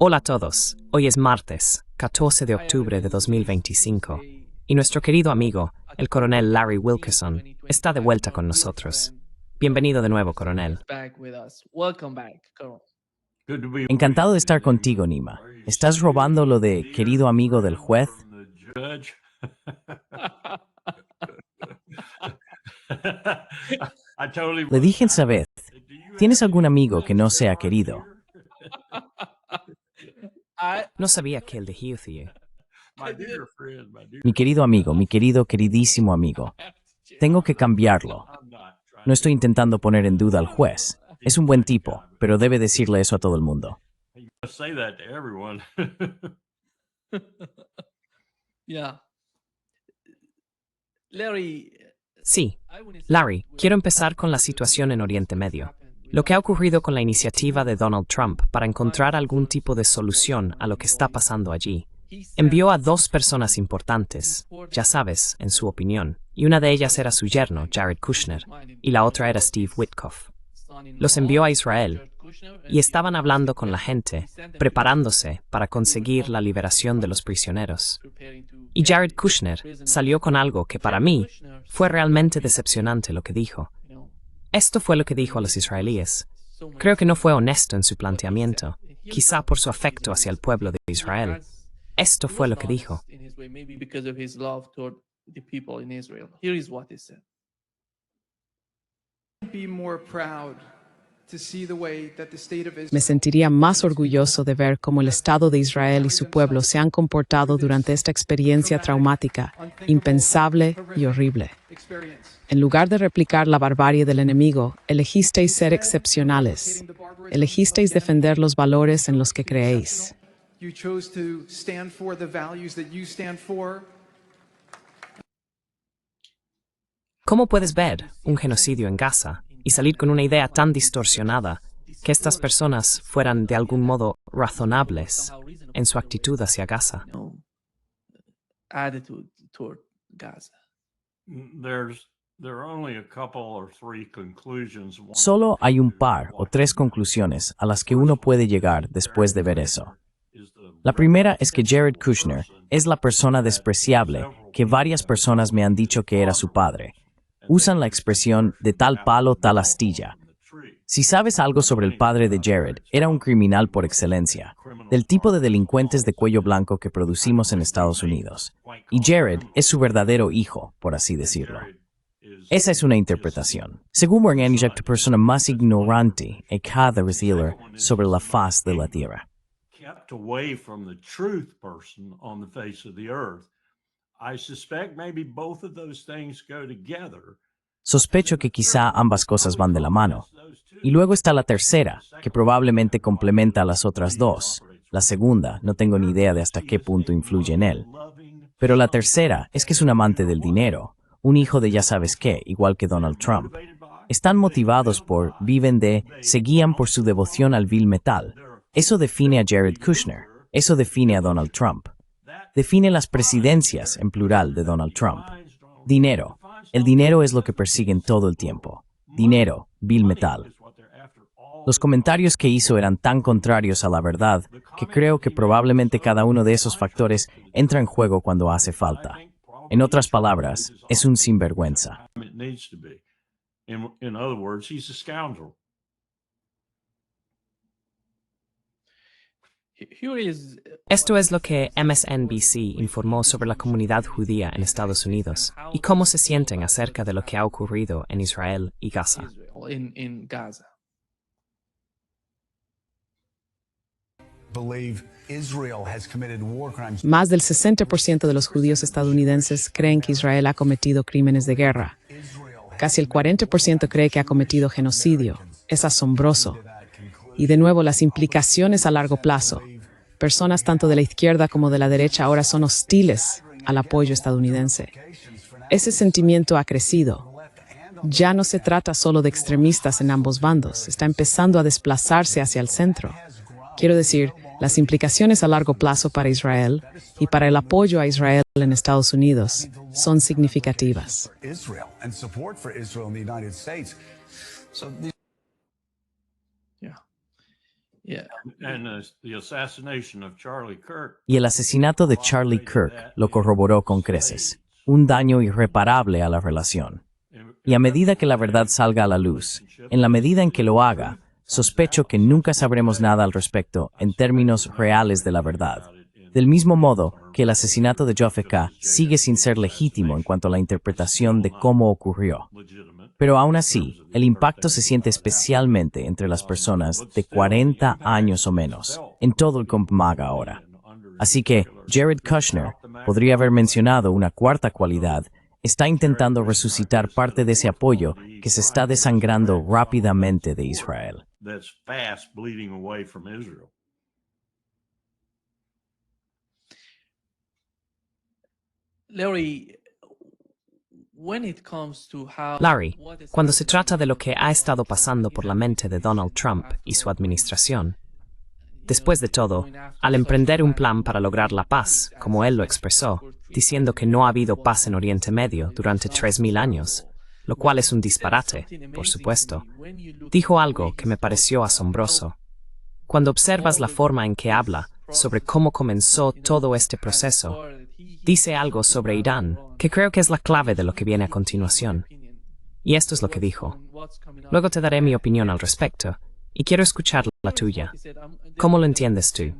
Hola a todos, hoy es martes, 14 de octubre de 2025, y nuestro querido amigo, el coronel Larry Wilkerson, está de vuelta con nosotros. Bienvenido de nuevo, coronel. Encantado de estar contigo, Nima. ¿Estás robando lo de querido amigo del juez? Le dije esa vez, ¿tienes algún amigo que no sea querido? No sabía que el de Hughes. Mi querido amigo, mi querido, queridísimo amigo. Tengo que cambiarlo. No estoy intentando poner en duda al juez. Es un buen tipo, pero debe decirle eso a todo el mundo. Sí, Larry, quiero empezar con la situación en Oriente Medio. Lo que ha ocurrido con la iniciativa de Donald Trump para encontrar algún tipo de solución a lo que está pasando allí. Envió a dos personas importantes, ya sabes, en su opinión, y una de ellas era su yerno, Jared Kushner, y la otra era Steve Witkoff. Los envió a Israel, y estaban hablando con la gente, preparándose para conseguir la liberación de los prisioneros. Y Jared Kushner salió con algo que para mí fue realmente decepcionante lo que dijo. Esto fue lo que dijo a los israelíes. Creo que no fue honesto en su planteamiento, quizá por su afecto hacia el pueblo de Israel. Esto fue lo que dijo. Me sentiría más orgulloso de ver cómo el Estado de Israel y su pueblo se han comportado durante esta experiencia traumática, impensable y horrible. En lugar de replicar la barbarie del enemigo, elegisteis ser excepcionales. Elegisteis defender los valores en los que creéis. ¿Cómo puedes ver un genocidio en Gaza y salir con una idea tan distorsionada que estas personas fueran de algún modo razonables en su actitud hacia Gaza? Solo hay un par o tres conclusiones a las que uno puede llegar después de ver eso. La primera es que Jared Kushner es la persona despreciable que varias personas me han dicho que era su padre. Usan la expresión de tal palo, tal astilla. Si sabes algo sobre el padre de Jared, era un criminal por excelencia, del tipo de delincuentes de cuello blanco que producimos en Estados Unidos. Y Jared es su verdadero hijo, por así decirlo. Esa es una interpretación. Según Warren la persona más ignorante y cada decirlo sobre la faz de la tierra. Sospecho que quizá ambas cosas van de la mano. Y luego está la tercera, que probablemente complementa a las otras dos. La segunda, no tengo ni idea de hasta qué punto influye en él. Pero la tercera es que es un amante del dinero, un hijo de ya sabes qué, igual que Donald Trump. Están motivados por, viven de, se guían por su devoción al vil metal. Eso define a Jared Kushner, eso define a Donald Trump. Define las presidencias, en plural, de Donald Trump. Dinero. El dinero es lo que persiguen todo el tiempo. Dinero, vil metal. Los comentarios que hizo eran tan contrarios a la verdad que creo que probablemente cada uno de esos factores entra en juego cuando hace falta. En otras palabras, es un sinvergüenza. Esto es lo que MSNBC informó sobre la comunidad judía en Estados Unidos y cómo se sienten acerca de lo que ha ocurrido en Israel y Gaza. Más del 60% de los judíos estadounidenses creen que Israel ha cometido crímenes de guerra. Casi el 40% cree que ha cometido genocidio. Es asombroso. Y de nuevo, las implicaciones a largo plazo. Personas tanto de la izquierda como de la derecha ahora son hostiles al apoyo estadounidense. Ese sentimiento ha crecido. Ya no se trata solo de extremistas en ambos bandos, está empezando a desplazarse hacia el centro. Quiero decir, las implicaciones a largo plazo para Israel y para el apoyo a Israel en Estados Unidos son significativas. Y el asesinato de Charlie Kirk lo corroboró con creces. Un daño irreparable a la relación. Y a medida que la verdad salga a la luz, en la medida en que lo haga, sospecho que nunca sabremos nada al respecto en términos reales de la verdad. Del mismo modo que el asesinato de JFK sigue sin ser legítimo en cuanto a la interpretación de cómo ocurrió. Pero aún así, el impacto se siente especialmente entre las personas de 40 años o menos, en todo el Camp MAGA ahora. Así que Jared Kushner podría haber mencionado una cuarta cualidad. Está intentando resucitar parte de ese apoyo que se está desangrando rápidamente de Israel. Larry, cuando se trata de lo que ha estado pasando por la mente de Donald Trump y su administración, después de todo, al emprender un plan para lograr la paz, como él lo expresó, diciendo que no ha habido paz en Oriente Medio durante 3000 años, lo cual es un disparate, por supuesto, dijo algo que me pareció asombroso. Cuando observas la forma en que habla sobre cómo comenzó todo este proceso, dice algo sobre Irán, que creo que es la clave de lo que viene a continuación. Y esto es lo que dijo. Luego te daré mi opinión al respecto, y quiero escuchar la tuya. ¿Cómo lo entiendes tú?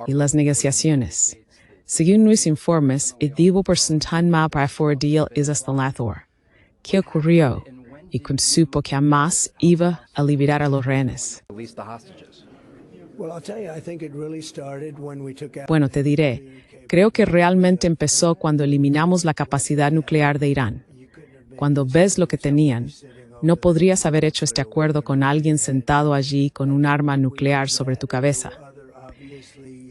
Y las negociaciones. Según los informes, el 10% más para el deal es hasta la Thor. ¿Qué ocurrió? Y cuando supo que Hamas iba a liberar a los rehenes. Bueno, te diré, creo que realmente empezó cuando eliminamos la capacidad nuclear de Irán. Cuando ves lo que tenían, no podrías haber hecho este acuerdo con alguien sentado allí con un arma nuclear sobre tu cabeza.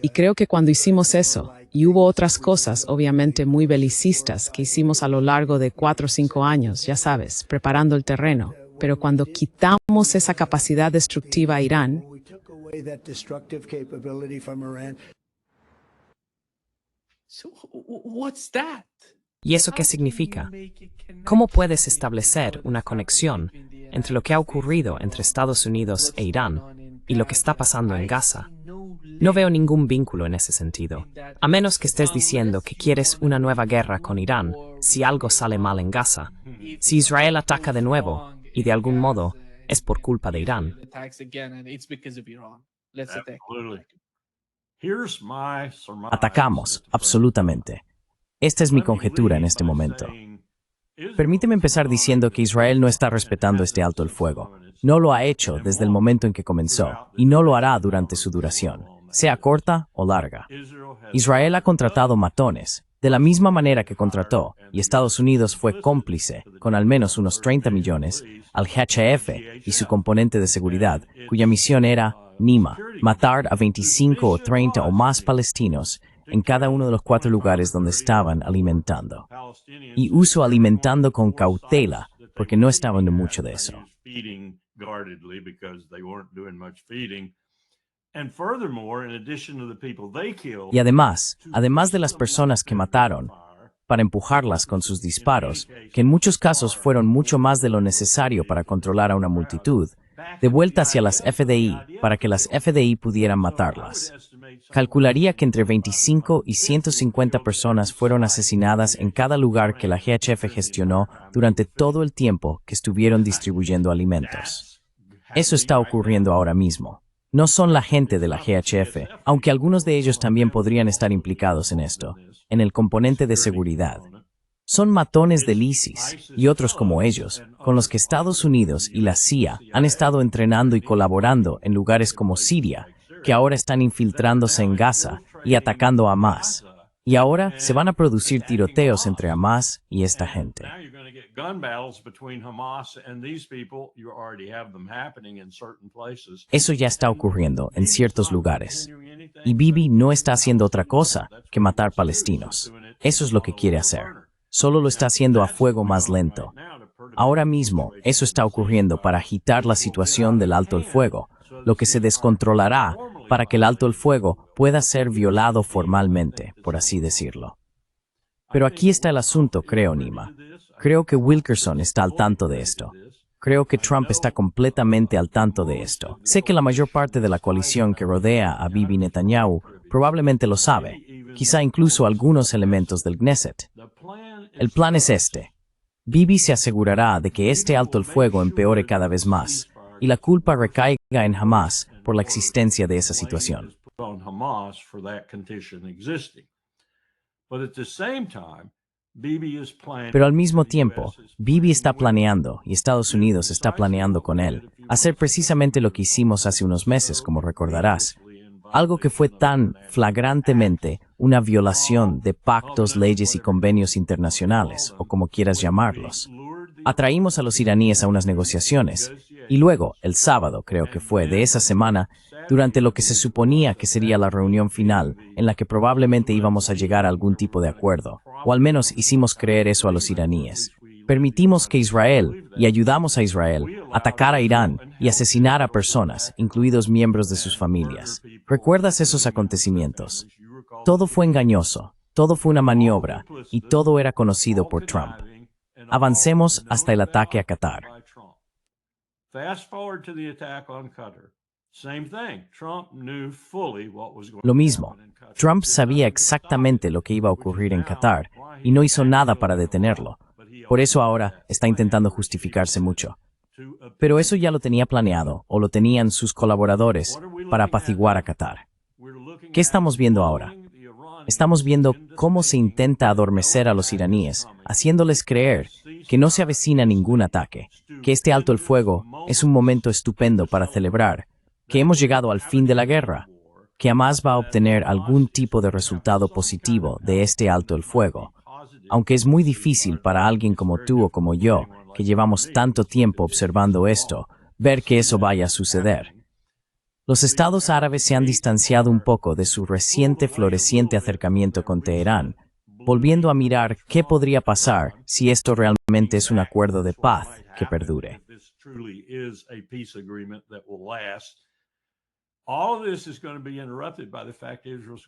Y creo que cuando hicimos eso, y hubo otras cosas obviamente muy belicistas que hicimos a lo largo de 4 o 5 años, ya sabes, preparando el terreno, pero cuando quitamos esa capacidad destructiva a Irán, ¿y eso qué significa? ¿Cómo puedes establecer una conexión entre lo que ha ocurrido entre Estados Unidos e Irán y lo que está pasando en Gaza? No veo ningún vínculo en ese sentido, a menos que estés diciendo que quieres una nueva guerra con Irán si algo sale mal en Gaza. Si Israel ataca de nuevo, y de algún modo, es por culpa de Irán. Atacamos, absolutamente. Esta es mi conjetura en este momento. Permíteme empezar diciendo que Israel no está respetando este alto el fuego. No lo ha hecho desde el momento en que comenzó, y no lo hará durante su duración, sea corta o larga. Israel ha contratado matones, de la misma manera que contrató, y Estados Unidos fue cómplice, con al menos unos 30 millones, al HF y su componente de seguridad, cuya misión era, Nima, matar a 25 o 30 o más palestinos en cada uno de los 4 lugares donde estaban alimentando. Y uso alimentando con cautela, porque no estaban de mucho de eso. Y además de las personas que mataron, para empujarlas con sus disparos, que en muchos casos fueron mucho más de lo necesario para controlar a una multitud, de vuelta hacia las FDI, para que las FDI pudieran matarlas. Calcularía que entre 25 y 150 personas fueron asesinadas en cada lugar que la GHF gestionó durante todo el tiempo que estuvieron distribuyendo alimentos. Eso está ocurriendo ahora mismo. No son la gente de la GHF, aunque algunos de ellos también podrían estar implicados en esto, en el componente de seguridad. Son matones del ISIS y otros como ellos, con los que Estados Unidos y la CIA han estado entrenando y colaborando en lugares como Siria, que ahora están infiltrándose en Gaza y atacando a Hamas. Y ahora se van a producir tiroteos entre Hamas y esta gente. Eso ya está ocurriendo en ciertos lugares. Y Bibi no está haciendo otra cosa que matar palestinos. Eso es lo que quiere hacer. Solo lo está haciendo a fuego más lento. Ahora mismo, eso está ocurriendo para agitar la situación del alto el fuego, lo que se descontrolará para que el alto el fuego pueda ser violado formalmente, por así decirlo. Pero aquí está el asunto, creo, Nima. Creo que Wilkerson está al tanto de esto. Creo que Trump está completamente al tanto de esto. Sé que la mayor parte de la coalición que rodea a Bibi Netanyahu probablemente lo sabe, quizá incluso algunos elementos del Knesset. El plan es este. Bibi se asegurará de que este alto el fuego empeore cada vez más, y la culpa recaiga en Hamas por la existencia de esa situación. Pero al mismo tiempo, Bibi está planeando, y Estados Unidos está planeando con él, hacer precisamente lo que hicimos hace unos meses, como recordarás. Algo que fue tan flagrantemente una violación de pactos, leyes y convenios internacionales, o como quieras llamarlos. Atraímos a los iraníes a unas negociaciones, y luego, el sábado, creo que fue, de esa semana, durante lo que se suponía que sería la reunión final, en la que probablemente íbamos a llegar a algún tipo de acuerdo, o al menos hicimos creer eso a los iraníes. Permitimos que Israel, y ayudamos a Israel, atacara a Irán y asesinara a personas, incluidos miembros de sus familias. ¿Recuerdas esos acontecimientos? Todo fue engañoso, todo fue una maniobra, y todo era conocido por Trump. Avancemos hasta el ataque a Qatar. Lo mismo, Trump sabía exactamente lo que iba a ocurrir en Qatar y no hizo nada para detenerlo. Por eso ahora está intentando justificarse mucho. Pero eso ya lo tenía planeado, o lo tenían sus colaboradores, para apaciguar a Qatar. ¿Qué estamos viendo ahora? Estamos viendo cómo se intenta adormecer a los iraníes, haciéndoles creer que no se avecina ningún ataque, que este alto el fuego es un momento estupendo para celebrar, que hemos llegado al fin de la guerra, que Hamas va a obtener algún tipo de resultado positivo de este alto el fuego, aunque es muy difícil para alguien como tú o como yo, que llevamos tanto tiempo observando esto, ver que eso vaya a suceder. Los estados árabes se han distanciado un poco de su reciente floreciente acercamiento con Teherán, volviendo a mirar qué podría pasar si esto realmente es un acuerdo de paz que perdure.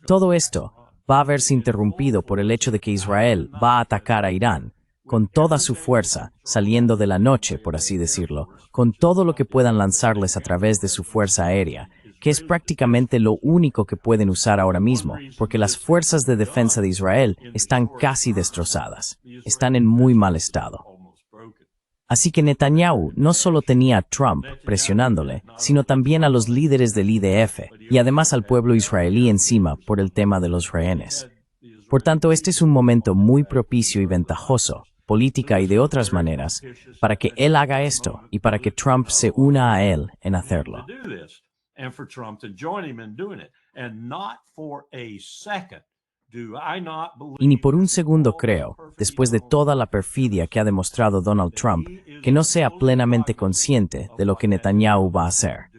Todo esto va a verse interrumpido por el hecho de que Israel va a atacar a Irán, con toda su fuerza, saliendo de la noche, por así decirlo, con todo lo que puedan lanzarles a través de su fuerza aérea, que es prácticamente lo único que pueden usar ahora mismo, porque las fuerzas de defensa de Israel están casi destrozadas, están en muy mal estado. Así que Netanyahu no solo tenía a Trump presionándole, sino también a los líderes del IDF y además al pueblo israelí encima por el tema de los rehenes. Por tanto, este es un momento muy propicio y ventajoso, política y de otras maneras, para que él haga esto y para que Trump se una a él en hacerlo. Y ni por un segundo creo, después de toda la perfidia que ha demostrado Donald Trump, que no sea plenamente consciente de lo que Netanyahu va a hacer.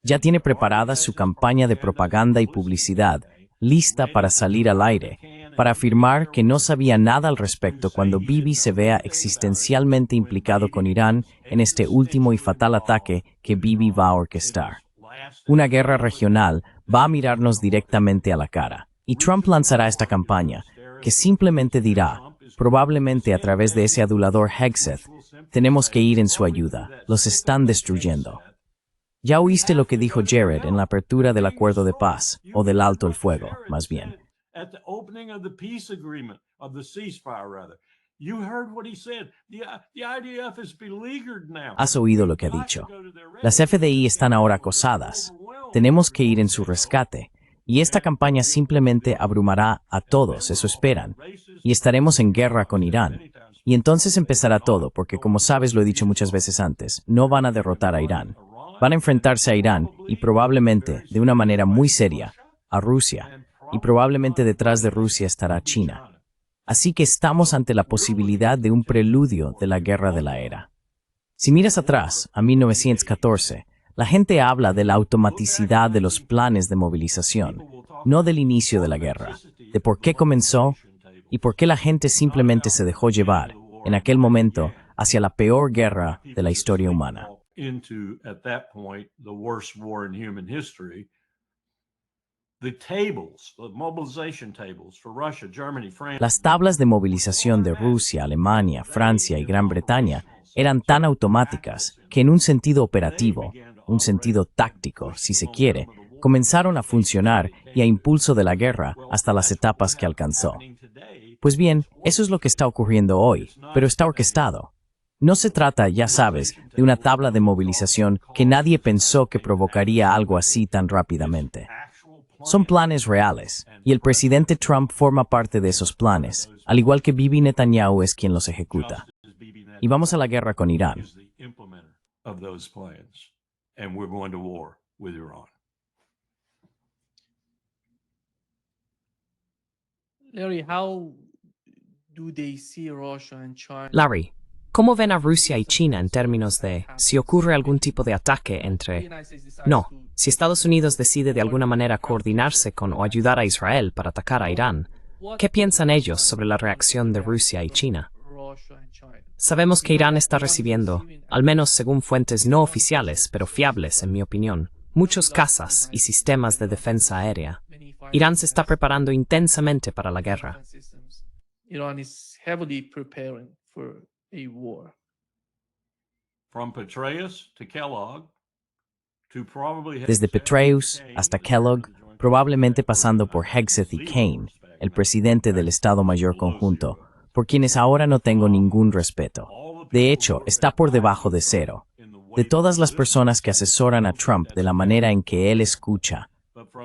Ya tiene preparada su campaña de propaganda y publicidad, lista para salir al aire, para afirmar que no sabía nada al respecto cuando Bibi se vea existencialmente implicado con Irán en este último y fatal ataque que Bibi va a orquestar. Una guerra regional va a mirarnos directamente a la cara. Y Trump lanzará esta campaña, que simplemente dirá, probablemente a través de ese adulador Hegseth, tenemos que ir en su ayuda, los están destruyendo. Ya oíste lo que dijo Jared en la apertura del acuerdo de paz, o del alto el fuego, más bien. Has oído lo que ha dicho. Las FDI están ahora acosadas. Tenemos que ir en su rescate. Y esta campaña simplemente abrumará a todos, eso esperan. Y estaremos en guerra con Irán. Y entonces empezará todo, porque como sabes, lo he dicho muchas veces antes, no van a derrotar a Irán. Van a enfrentarse a Irán y probablemente, de una manera muy seria, a Rusia. Y probablemente detrás de Rusia estará China. Así que estamos ante la posibilidad de un preludio de la guerra de la era. Si miras atrás, a 1914, la gente habla de la automaticidad de los planes de movilización, no del inicio de la guerra, de por qué comenzó y por qué la gente simplemente se dejó llevar, en aquel momento, hacia la peor guerra de la historia humana. Las tablas de movilización de Rusia, Alemania, Francia y Gran Bretaña eran tan automáticas que en un sentido operativo, un sentido táctico, si se quiere, comenzaron a funcionar y a impulso de la guerra hasta las etapas que alcanzó. Pues bien, eso es lo que está ocurriendo hoy, pero está orquestado. No se trata, ya sabes, de una tabla de movilización que nadie pensó que provocaría algo así tan rápidamente. Son planes reales, y el presidente Trump forma parte de esos planes, al igual que Bibi Netanyahu es quien los ejecuta. Y vamos a la guerra con Irán. Larry, ¿cómo ven a Rusia y China en términos de si ocurre algún tipo de ataque entre... No, si Estados Unidos decide de alguna manera coordinarse con o ayudar a Israel para atacar a Irán, ¿qué piensan ellos sobre la reacción de Rusia y China? Sabemos que Irán está recibiendo, al menos según fuentes no oficiales, pero fiables en mi opinión, muchos cazas y sistemas de defensa aérea. Irán se está preparando intensamente para la guerra. Iran is heavily preparing for a war. Desde Petraeus hasta Kellogg, probablemente pasando por Hegseth y Kane, el presidente del Estado Mayor Conjunto, por quienes ahora no tengo ningún respeto. De hecho, está por debajo de cero. De todas las personas que asesoran a Trump de la manera en que él escucha,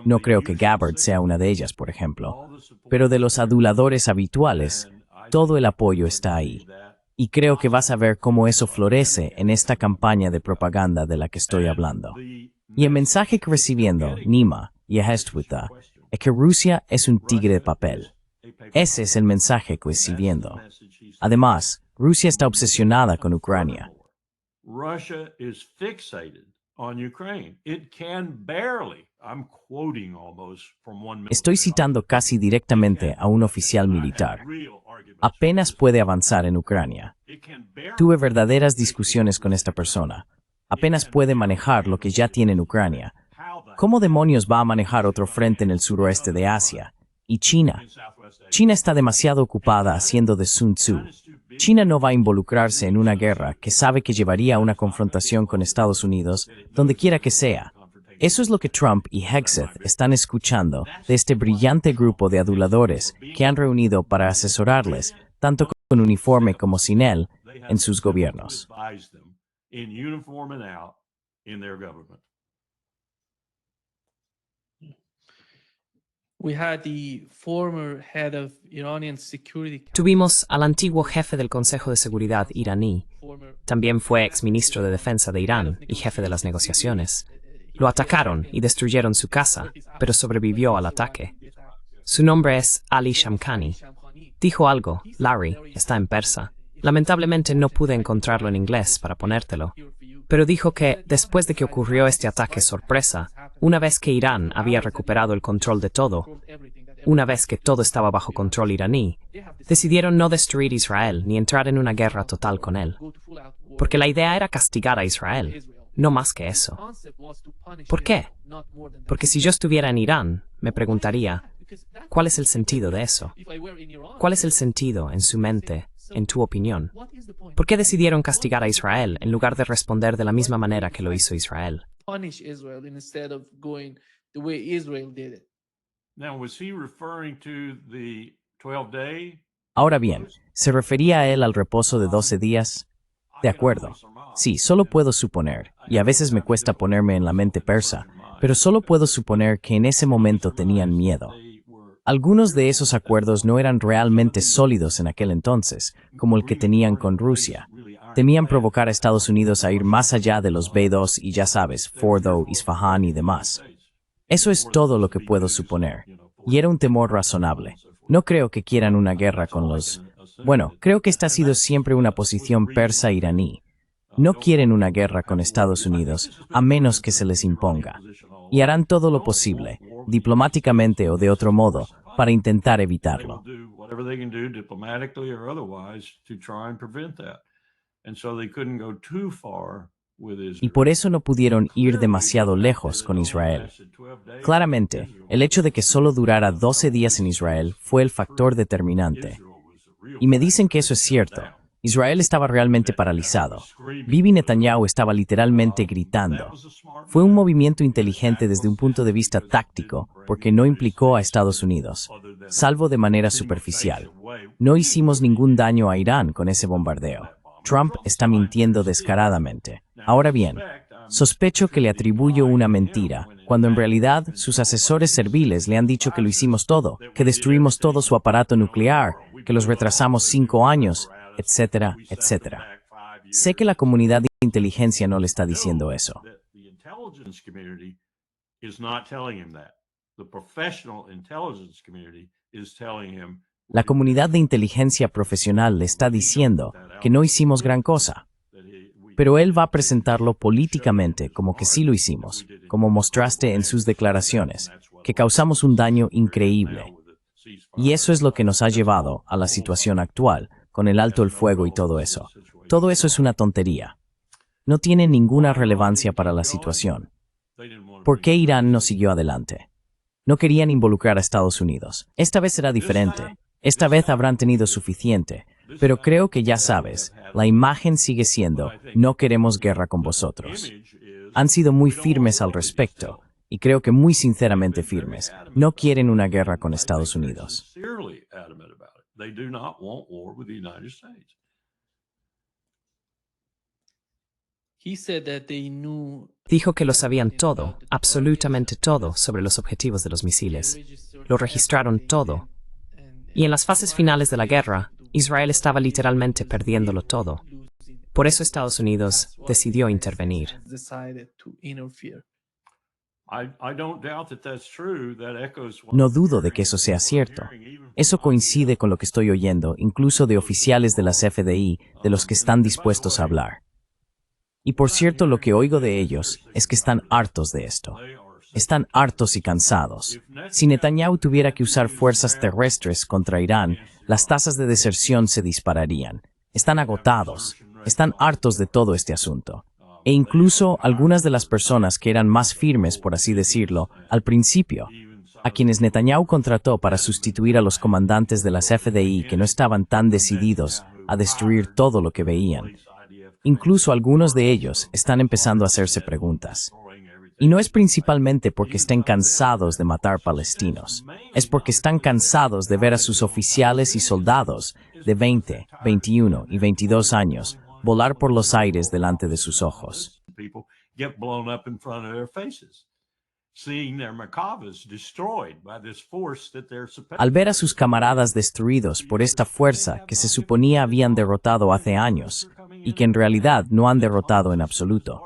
no creo que Gabbard sea una de ellas, por ejemplo, pero de los aduladores habituales, todo el apoyo está ahí. Y creo que vas a ver cómo eso florece en esta campaña de propaganda de la que estoy hablando. Y el mensaje que recibiendo Nima y Hestwita es que Rusia es un tigre de papel. Ese es el mensaje que recibiendo. Además, Rusia está obsesionada con Ucrania. Estoy citando casi directamente a un oficial militar. Apenas puede avanzar en Ucrania. Tuve verdaderas discusiones con esta persona. Apenas puede manejar lo que ya tiene en Ucrania. ¿Cómo demonios va a manejar otro frente en el suroeste de Asia? Y China. China está demasiado ocupada haciendo de Sun Tzu. China no va a involucrarse en una guerra que sabe que llevaría a una confrontación con Estados Unidos, donde quiera que sea. Eso es lo que Trump y Hegseth están escuchando de este brillante grupo de aduladores que han reunido para asesorarles, tanto con uniforme como sin él, en sus gobiernos. Tuvimos al antiguo jefe del Consejo de Seguridad iraní. También fue exministro de Defensa de Irán y jefe de las negociaciones. Lo atacaron y destruyeron su casa, pero sobrevivió al ataque. Su nombre es Ali Shamkhani. Dijo algo, Larry, está en persa. Lamentablemente no pude encontrarlo en inglés para ponértelo. Pero dijo que, después de que ocurrió este ataque sorpresa, una vez que Irán había recuperado el control de todo, una vez que todo estaba bajo control iraní, decidieron no destruir Israel ni entrar en una guerra total con él. Porque la idea era castigar a Israel, no más que eso. ¿Por qué? Porque si yo estuviera en Irán, me preguntaría, ¿cuál es el sentido de eso? ¿Cuál es el sentido, en su mente, en tu opinión? ¿Por qué decidieron castigar a Israel en lugar de responder de la misma manera que lo hizo Israel? Ahora bien, ¿se refería a él al reposo de 12 días? De acuerdo. Sí, solo puedo suponer, y a veces me cuesta ponerme en la mente persa, pero solo puedo suponer que en ese momento tenían miedo. Algunos de esos acuerdos no eran realmente sólidos en aquel entonces, como el que tenían con Rusia. Temían provocar a Estados Unidos a ir más allá de los B-2 y ya sabes, Fordo, Isfahan y demás. Eso es todo lo que puedo suponer. Y era un temor razonable. No creo que quieran una guerra con los... Bueno, creo que esta ha sido siempre una posición persa-iraní. No quieren una guerra con Estados Unidos, a menos que se les imponga. Y harán todo lo posible, diplomáticamente o de otro modo, para intentar evitarlo. Y por eso no pudieron ir demasiado lejos con Israel. Claramente, el hecho de que solo durara 12 días en Israel fue el factor determinante. Y me dicen que eso es cierto. Israel estaba realmente paralizado. Bibi Netanyahu estaba literalmente gritando. Fue un movimiento inteligente desde un punto de vista táctico, porque no implicó a Estados Unidos, salvo de manera superficial. No hicimos ningún daño a Irán con ese bombardeo. Trump está mintiendo descaradamente. Ahora bien, sospecho que le atribuyo una mentira, cuando en realidad sus asesores serviles le han dicho que lo hicimos todo, que destruimos todo su aparato nuclear, que los retrasamos 5 años, etcétera, etcétera. Sé que la comunidad de inteligencia no le está diciendo eso. La comunidad de inteligencia profesional le está diciendo que no hicimos gran cosa. Pero él va a presentarlo políticamente como que sí lo hicimos, como mostraste en sus declaraciones, que causamos un daño increíble. Y eso es lo que nos ha llevado a la situación actual, con el alto el fuego y todo eso. Todo eso es una tontería. No tiene ninguna relevancia para la situación. ¿Por qué Irán no siguió adelante? No querían involucrar a Estados Unidos. Esta vez será diferente. Esta vez habrán tenido suficiente. Pero creo que ya sabes, la imagen sigue siendo, no queremos guerra con vosotros. Han sido muy firmes al respecto, y creo que muy sinceramente firmes. No quieren una guerra con Estados Unidos. Dijo que lo sabían todo, absolutamente todo, sobre los objetivos de los misiles. Lo registraron todo. Y en las fases finales de la guerra, Israel estaba literalmente perdiéndolo todo. Por eso Estados Unidos decidió intervenir. No dudo de que eso sea cierto. Eso coincide con lo que estoy oyendo, incluso de oficiales de las FDI, de los que están dispuestos a hablar. Y por cierto, lo que oigo de ellos es que están hartos de esto. Están hartos y cansados. Si Netanyahu tuviera que usar fuerzas terrestres contra Irán, las tasas de deserción se dispararían. Están agotados. Están hartos de todo este asunto. E incluso algunas de las personas que eran más firmes, por así decirlo, al principio, a quienes Netanyahu contrató para sustituir a los comandantes de las FDI que no estaban tan decididos a destruir todo lo que veían. Incluso algunos de ellos están empezando a hacerse preguntas. Y no es principalmente porque estén cansados de matar palestinos. Es porque están cansados de ver a sus oficiales y soldados de 20, 21 y 22 años volar por los aires delante de sus ojos. Al ver a sus camaradas destruidos por esta fuerza que se suponía habían derrotado hace años y que en realidad no han derrotado en absoluto.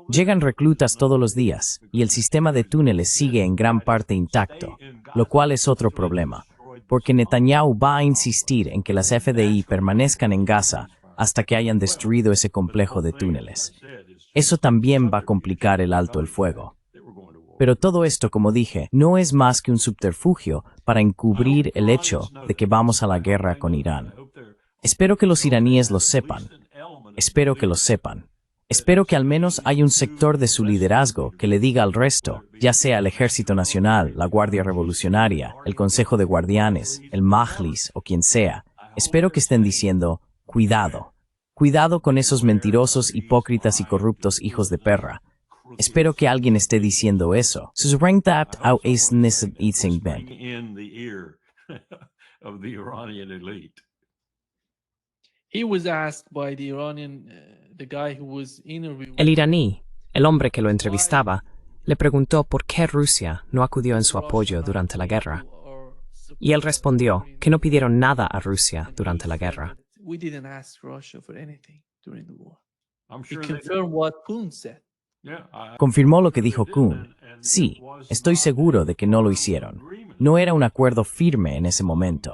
Llegan reclutas todos los días y el sistema de túneles sigue en gran parte intacto, lo cual es otro problema, porque Netanyahu va a insistir en que las FDI permanezcan en Gaza hasta que hayan destruido ese complejo de túneles. Eso también va a complicar el alto el fuego. Pero todo esto, como dije, no es más que un subterfugio para encubrir el hecho de que vamos a la guerra con Irán. Espero que los iraníes lo sepan. Espero que lo sepan. Espero que al menos haya un sector de su liderazgo que le diga al resto, ya sea el Ejército Nacional, la Guardia Revolucionaria, el Consejo de Guardianes, el Majlis o quien sea. Espero que estén diciendo, cuidado. Cuidado con esos mentirosos, hipócritas y corruptos hijos de perra. Espero que alguien esté diciendo eso. El iraní, el hombre que lo entrevistaba, le preguntó por qué Rusia no acudió en su apoyo durante la guerra. Y él respondió que no pidieron nada a Rusia durante la guerra. Confirmó lo que dijo Kuhn. Sí, estoy seguro de que no lo hicieron. No era un acuerdo firme en ese momento.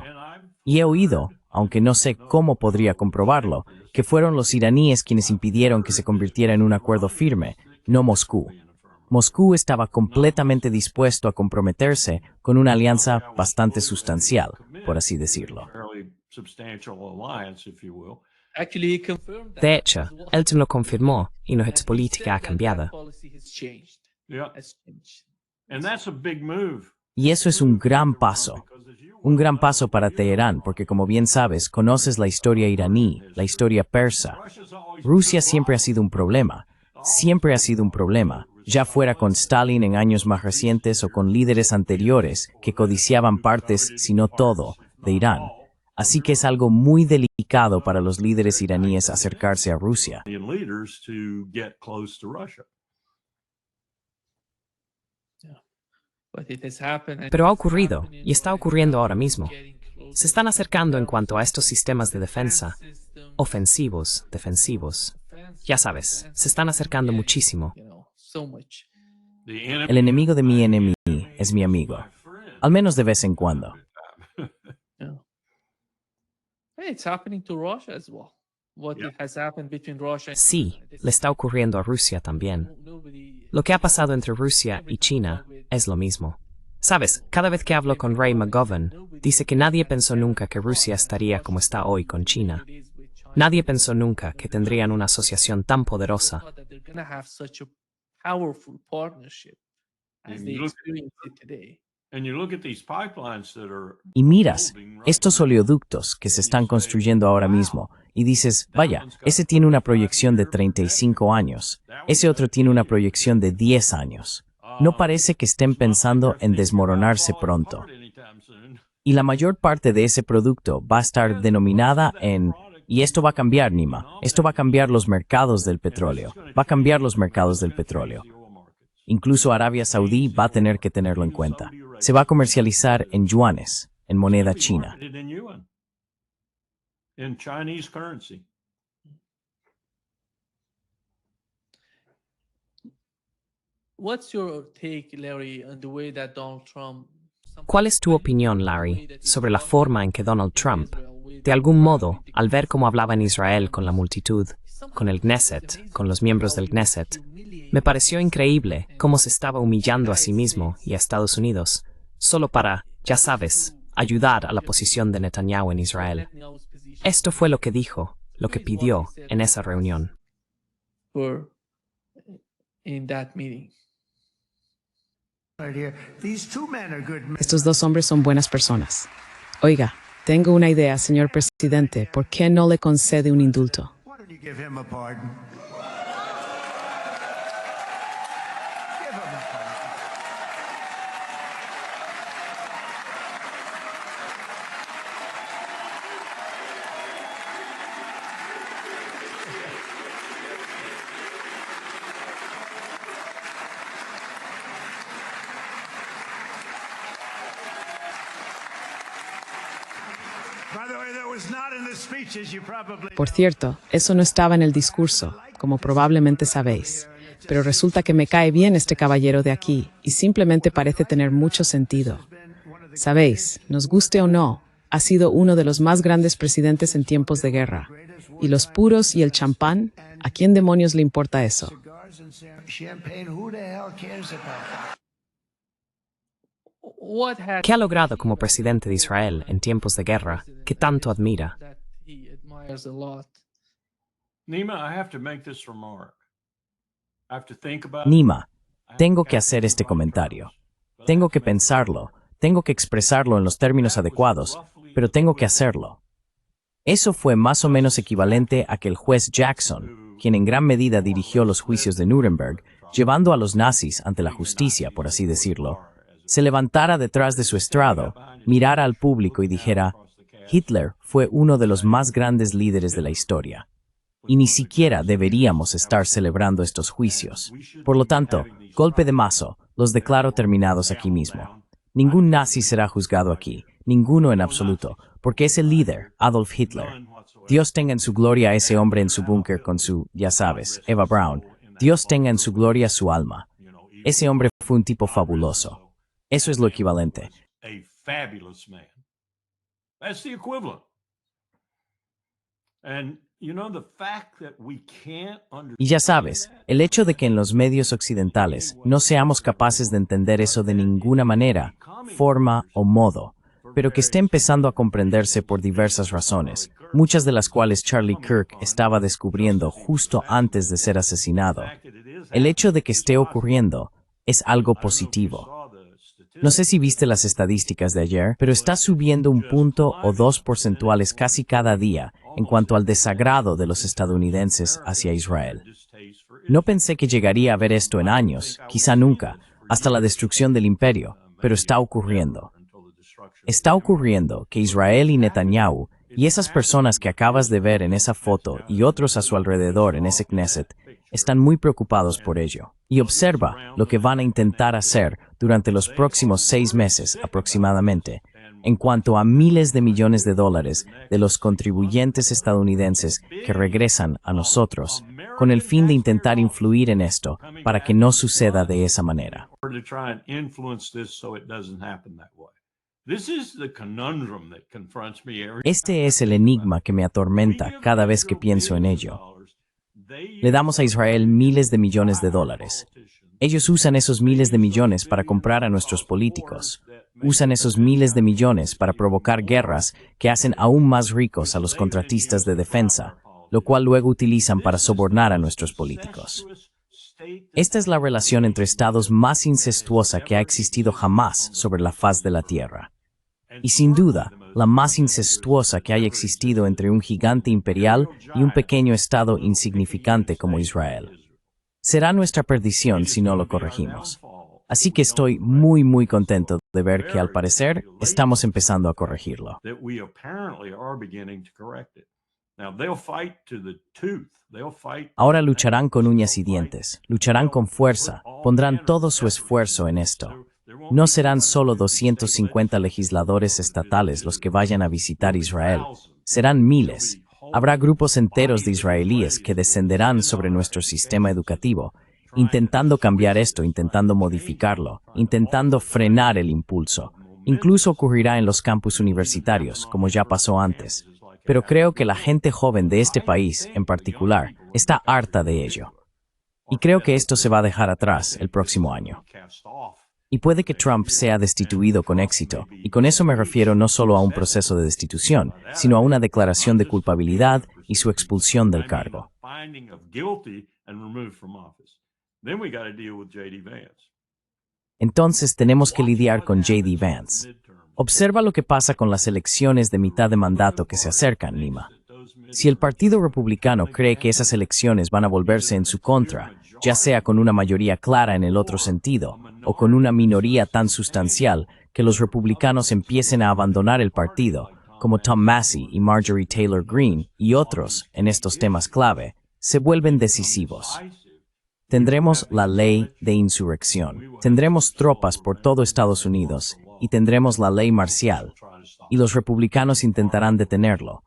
Y he oído, aunque no sé cómo podría comprobarlo, que fueron los iraníes quienes impidieron que se convirtiera en un acuerdo firme, no Moscú. Moscú estaba completamente dispuesto a comprometerse con una alianza bastante sustancial, por así decirlo. Actually, he confirmed that De hecho, as well. él te lo confirmó y nuestra política ha cambiado. Policy has changed. Yeah. Has changed. And that's a big move. Y eso es un gran paso. Un gran paso para Teherán, porque como bien sabes, conoces la historia iraní, la historia persa. Rusia siempre ha sido un problema. Siempre ha sido un problema, ya fuera con Stalin en años más recientes o con líderes anteriores que codiciaban partes, si no todo, de Irán. Así que es algo muy delicado para los líderes iraníes acercarse a Rusia. Leaders to get close to Russia. But it has happened, and Pero ha it's ocurrido happening y está right ocurriendo now. ahora mismo. Getting closer. Se están acercando en cuanto a estos sistemas de defensa, System, ofensivos, defensivos. defense, Ya sabes, defense, se están acercando getting, muchísimo. so much. El enemigo de mi enemigo es mi amigo, al menos de vez en cuando. Yeah. Hey, it's happening to Russia as well. What Yeah. it has happened between Russia and Sí, China. This le está ocurriendo a Rusia también. nobody- Lo que ha pasado entre Rusia y China es lo mismo. Sabes, cada vez que hablo con Ray McGovern, dice que nadie pensó nunca que Rusia estaría como está hoy con China. It is with China. Nadie pensó nunca que tendrían una asociación tan poderosa. Thought that they're gonna have such a powerful partnership as And they you look- experience it today. And you look at these pipelines that are Y miras estos oleoductos que se están construyendo ahora mismo y dices, vaya, ese tiene una proyección de 35 años, ese otro tiene una proyección de 10 años. No parece que estén pensando en desmoronarse pronto. Y la mayor parte de ese producto va a estar denominada en... Y esto va a cambiar, Nima. Esto va a cambiar los mercados del petróleo. Va a cambiar los mercados del petróleo. Incluso Arabia Saudí va a tener que tenerlo en cuenta. Se va a comercializar en yuanes, en moneda china. In yuan, in Chinese currency. What's your take, Larry, on the way that Donald Trump? ¿Cuál es tu opinión, Larry, sobre la forma en que Donald Trump, de algún modo, al ver cómo hablaba en Israel con la multitud, con el Knesset, con los miembros del Knesset, me pareció increíble cómo se estaba humillando a sí mismo y a Estados Unidos, solo para, ya sabes, ayudar a la posición de Netanyahu en Israel? Esto fue lo que dijo, lo que pidió en esa reunión. Were in that meeting. Estos dos hombres son buenas personas. Oiga, tengo una idea, señor presidente. ¿Por qué no le concede un indulto? Why don't you give him a pardon? Give him a pardon. By the way, that was not in the speeches you probably Por cierto, eso no estaba en el discurso, como probablemente sabéis. Pero resulta que me cae bien este caballero de aquí, y simplemente parece tener mucho sentido. Sabéis, nos guste o no, ha sido uno de los más grandes presidentes en tiempos de guerra. Y los puros y el champán, ¿a quién demonios le importa eso? cigars and champagne. Who the hell cares about that? What had ¿Qué ha logrado como presidente de Israel en tiempos de guerra que tanto admira? that he admires a lot? Nima, I have to make this remark. I have to think about Nima, tengo que hacer este comentario. Tengo que pensarlo, tengo que expresarlo en los términos adecuados, pero tengo que hacerlo. Eso fue más o menos equivalente a que el juez Jackson, quien en gran medida dirigió los juicios de Nuremberg, llevando a los nazis ante la justicia, por así decirlo, se levantara detrás de su estrado, mirara al público y dijera, Hitler fue uno de los más grandes líderes de la historia. Y ni siquiera deberíamos estar celebrando estos juicios. Por lo tanto, golpe de mazo, los declaro terminados aquí mismo. Ningún nazi será juzgado aquí, ninguno en absoluto, porque es el líder, Adolf Hitler. Dios tenga en su gloria a ese hombre en su búnker con su, ya sabes, Eva Braun. Dios tenga en su gloria su alma. Ese hombre fue un tipo fabuloso. Eso es lo equivalente. a fabulous man. That's the equivalent. And you know the fact that we can't Y ya sabes, el hecho de que en los medios occidentales no seamos capaces de entender eso de ninguna manera, forma o modo, pero que esté empezando a comprenderse por diversas razones, muchas de las cuales Charlie Kirk estaba descubriendo justo antes de ser asesinado. El hecho de que esté ocurriendo es algo positivo. No sé si viste las estadísticas de ayer, pero está subiendo 1.2 porcentuales casi cada día en cuanto al desagrado de los estadounidenses hacia Israel. No pensé que llegaría a ver esto en años, quizá nunca, hasta la destrucción del imperio, pero está ocurriendo. Está ocurriendo que Israel y Netanyahu y esas personas que acabas de ver en esa foto y otros a su alrededor en ese Knesset están muy preocupados por ello. Y observa lo que van a intentar hacer durante los próximos 6 meses aproximadamente, en cuanto a miles de millones de dólares de los contribuyentes estadounidenses que regresan a nosotros, con el fin de intentar influir en esto para que no suceda de esa manera. Este es el enigma que me atormenta cada vez que pienso en ello. Le damos a Israel miles de millones de dólares. Ellos usan esos miles de millones para comprar a nuestros políticos. Usan esos miles de millones para provocar guerras que hacen aún más ricos a los contratistas de defensa, lo cual luego utilizan para sobornar a nuestros políticos. Esta es la relación entre estados más incestuosa que ha existido jamás sobre la faz de la tierra. Y sin duda, la más incestuosa que haya existido entre un gigante imperial y un pequeño estado insignificante como Israel. Será nuestra perdición si no lo corregimos. Así que estoy muy contento de ver que al parecer estamos empezando a corregirlo. Ahora lucharán con uñas y dientes, lucharán con fuerza, pondrán todo su esfuerzo en esto. No serán solo 250 legisladores estatales los que vayan a visitar Israel, serán miles. Habrá grupos enteros de israelíes que descenderán sobre nuestro sistema educativo, intentando cambiar esto, intentando modificarlo, intentando frenar el impulso. Incluso ocurrirá en los campus universitarios, como ya pasó antes. Pero creo que la gente joven de este país, en particular, está harta de ello. Y creo que esto se va a dejar atrás el próximo año. Y puede que Trump sea destituido con éxito, y con eso me refiero no solo a un proceso de destitución, sino a una declaración de culpabilidad y su expulsión del cargo. Entonces tenemos que lidiar con J.D. Vance. Observa lo que pasa con las elecciones de mitad de mandato que se acercan, Nima. Si el Partido Republicano cree que esas elecciones van a volverse en su contra, ya sea con una mayoría clara en el otro sentido, o con una minoría tan sustancial que los republicanos empiecen a abandonar el partido, como Tom Massey y Marjorie Taylor Greene y otros en estos temas clave, se vuelven decisivos. Tendremos la ley de insurrección, tendremos tropas por todo Estados Unidos y tendremos la ley marcial, y los republicanos intentarán detenerlo.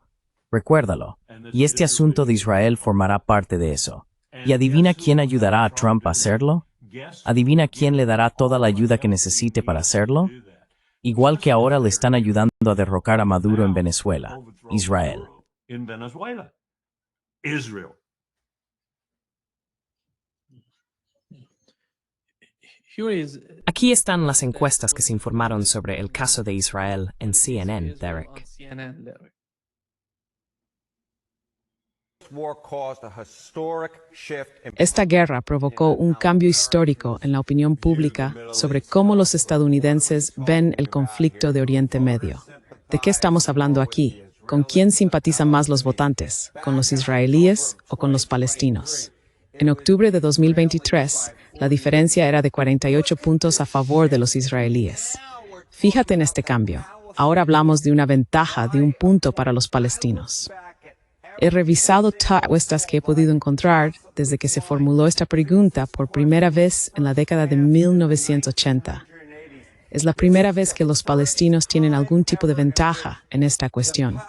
Recuérdalo, y este asunto de Israel formará parte de eso. ¿Y adivina quién ayudará a Trump a hacerlo? ¿Adivina quién le dará toda la ayuda que necesite para hacerlo? Igual que ahora le están ayudando a derrocar a Maduro en Venezuela, Israel. Aquí están las encuestas que se informaron sobre el caso de Israel en CNN, Derek. Esta guerra provocó un cambio histórico en la opinión pública sobre cómo los estadounidenses ven el conflicto de Oriente Medio. ¿De qué estamos hablando aquí? ¿Con quién simpatizan más los votantes? ¿Con los israelíes o con los palestinos? En octubre de 2023, la diferencia era de 48 puntos a favor de los israelíes. Fíjate en este cambio. Ahora hablamos de una ventaja de 1 punto para los palestinos. He revisado todas las encuestas que he podido encontrar desde que se formuló esta pregunta por primera vez en la década de 1980. Es la primera vez que los palestinos tienen algún tipo de ventaja en esta cuestión.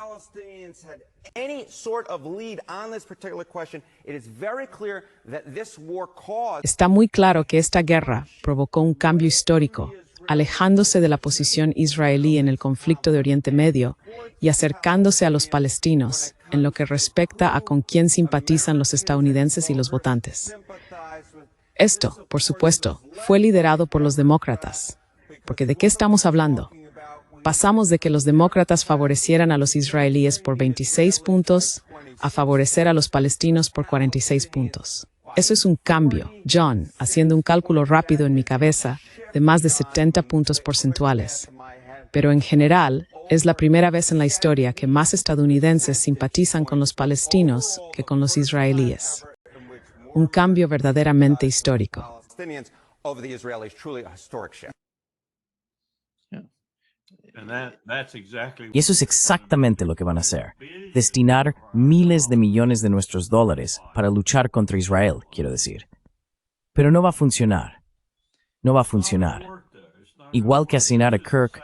Está muy claro que esta guerra provocó un cambio histórico, alejándose de la posición israelí en el conflicto de Oriente Medio y acercándose a los palestinos en lo que respecta a con quién simpatizan los estadounidenses y los votantes. Esto, por supuesto, fue liderado por los demócratas. Porque ¿de qué estamos hablando? Pasamos de que los demócratas favorecieran a los israelíes por 26 puntos a favorecer a los palestinos por 46 puntos. Eso es un cambio, John, haciendo un cálculo rápido en mi cabeza, de más de 70 puntos porcentuales. Pero en general, es la primera vez en la historia que más estadounidenses simpatizan con los palestinos que con los israelíes. Un cambio verdaderamente histórico. Y eso es exactamente lo que van a hacer. Destinar miles de millones de nuestros dólares para luchar contra Israel, quiero decir. Pero no va a funcionar. No va a funcionar. Igual que asesinar a Kirk.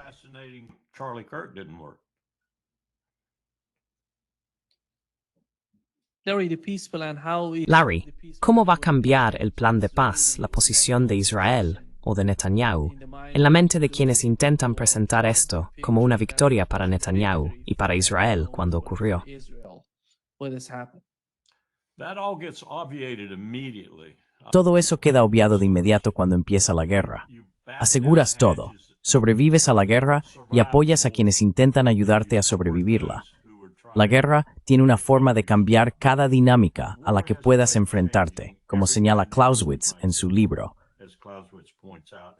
Larry, ¿cómo va a cambiar el plan de paz la posición de Israel o de Netanyahu en la mente de quienes intentan presentar esto como una victoria para Netanyahu y para Israel cuando ocurrió? Todo eso queda obviado de inmediato cuando empieza la guerra. Aseguras todo, sobrevives a la guerra y apoyas a quienes intentan ayudarte a sobrevivirla. La guerra tiene una forma de cambiar cada dinámica a la que puedas enfrentarte, como señala Clausewitz en su libro.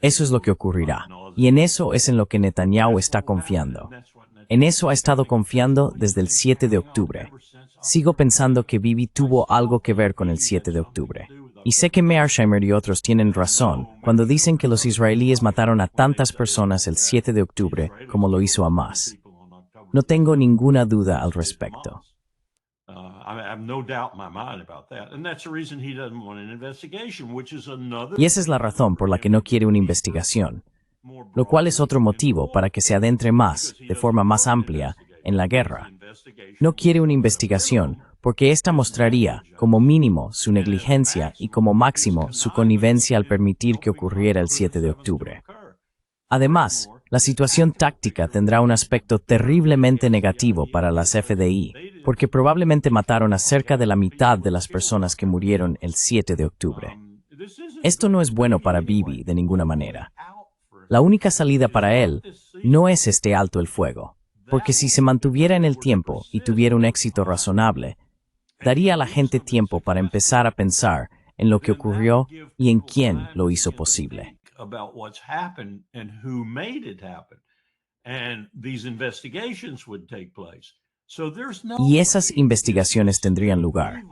Eso es lo que ocurrirá, y en eso es en lo que Netanyahu está confiando. En eso ha estado confiando desde el 7 de octubre. Sigo pensando que Bibi tuvo algo que ver con el 7 de octubre. Y sé que Mearsheimer y otros tienen razón cuando dicen que los israelíes mataron a tantas personas el 7 de octubre como lo hizo Hamas. No tengo ninguna duda al respecto. Y esa es la razón por la que no quiere una investigación, lo cual es otro motivo para que se adentre más, de forma más amplia, en la guerra. No quiere una investigación porque ésta mostraría, como mínimo, su negligencia y como máximo, su connivencia al permitir que ocurriera el 7 de octubre. Además, la situación táctica tendrá un aspecto terriblemente negativo para las FDI, porque probablemente mataron a cerca de la mitad de las personas que murieron el 7 de octubre. Esto no es bueno para Bibi de ninguna manera. La única salida para él no es este alto el fuego, porque si se mantuviera en el tiempo y tuviera un éxito razonable, daría a la gente tiempo para empezar a pensar en lo que ocurrió y en quién lo hizo posible. About what's happened and who made it happen. And these investigations would take place. So there's no Y esas investigaciones tendrían lugar.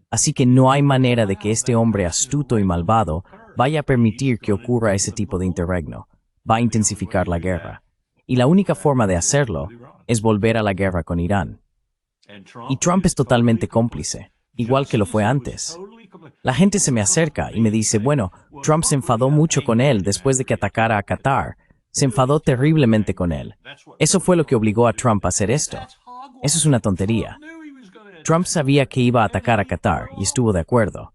Así que no hay manera de que este hombre astuto y malvado vaya a permitir que ocurra ese tipo de interregno. Va a intensificar la guerra. Y la única forma de hacerlo es volver a la guerra con Irán. Y Trump es totalmente cómplice, igual que lo fue antes. La gente se me acerca y me dice, bueno, Trump se enfadó mucho con él después de que atacara a Qatar. Se enfadó terriblemente con él. Eso fue lo que obligó a Trump a hacer esto. Eso es una tontería. Trump sabía que iba a atacar a Qatar y estuvo de acuerdo.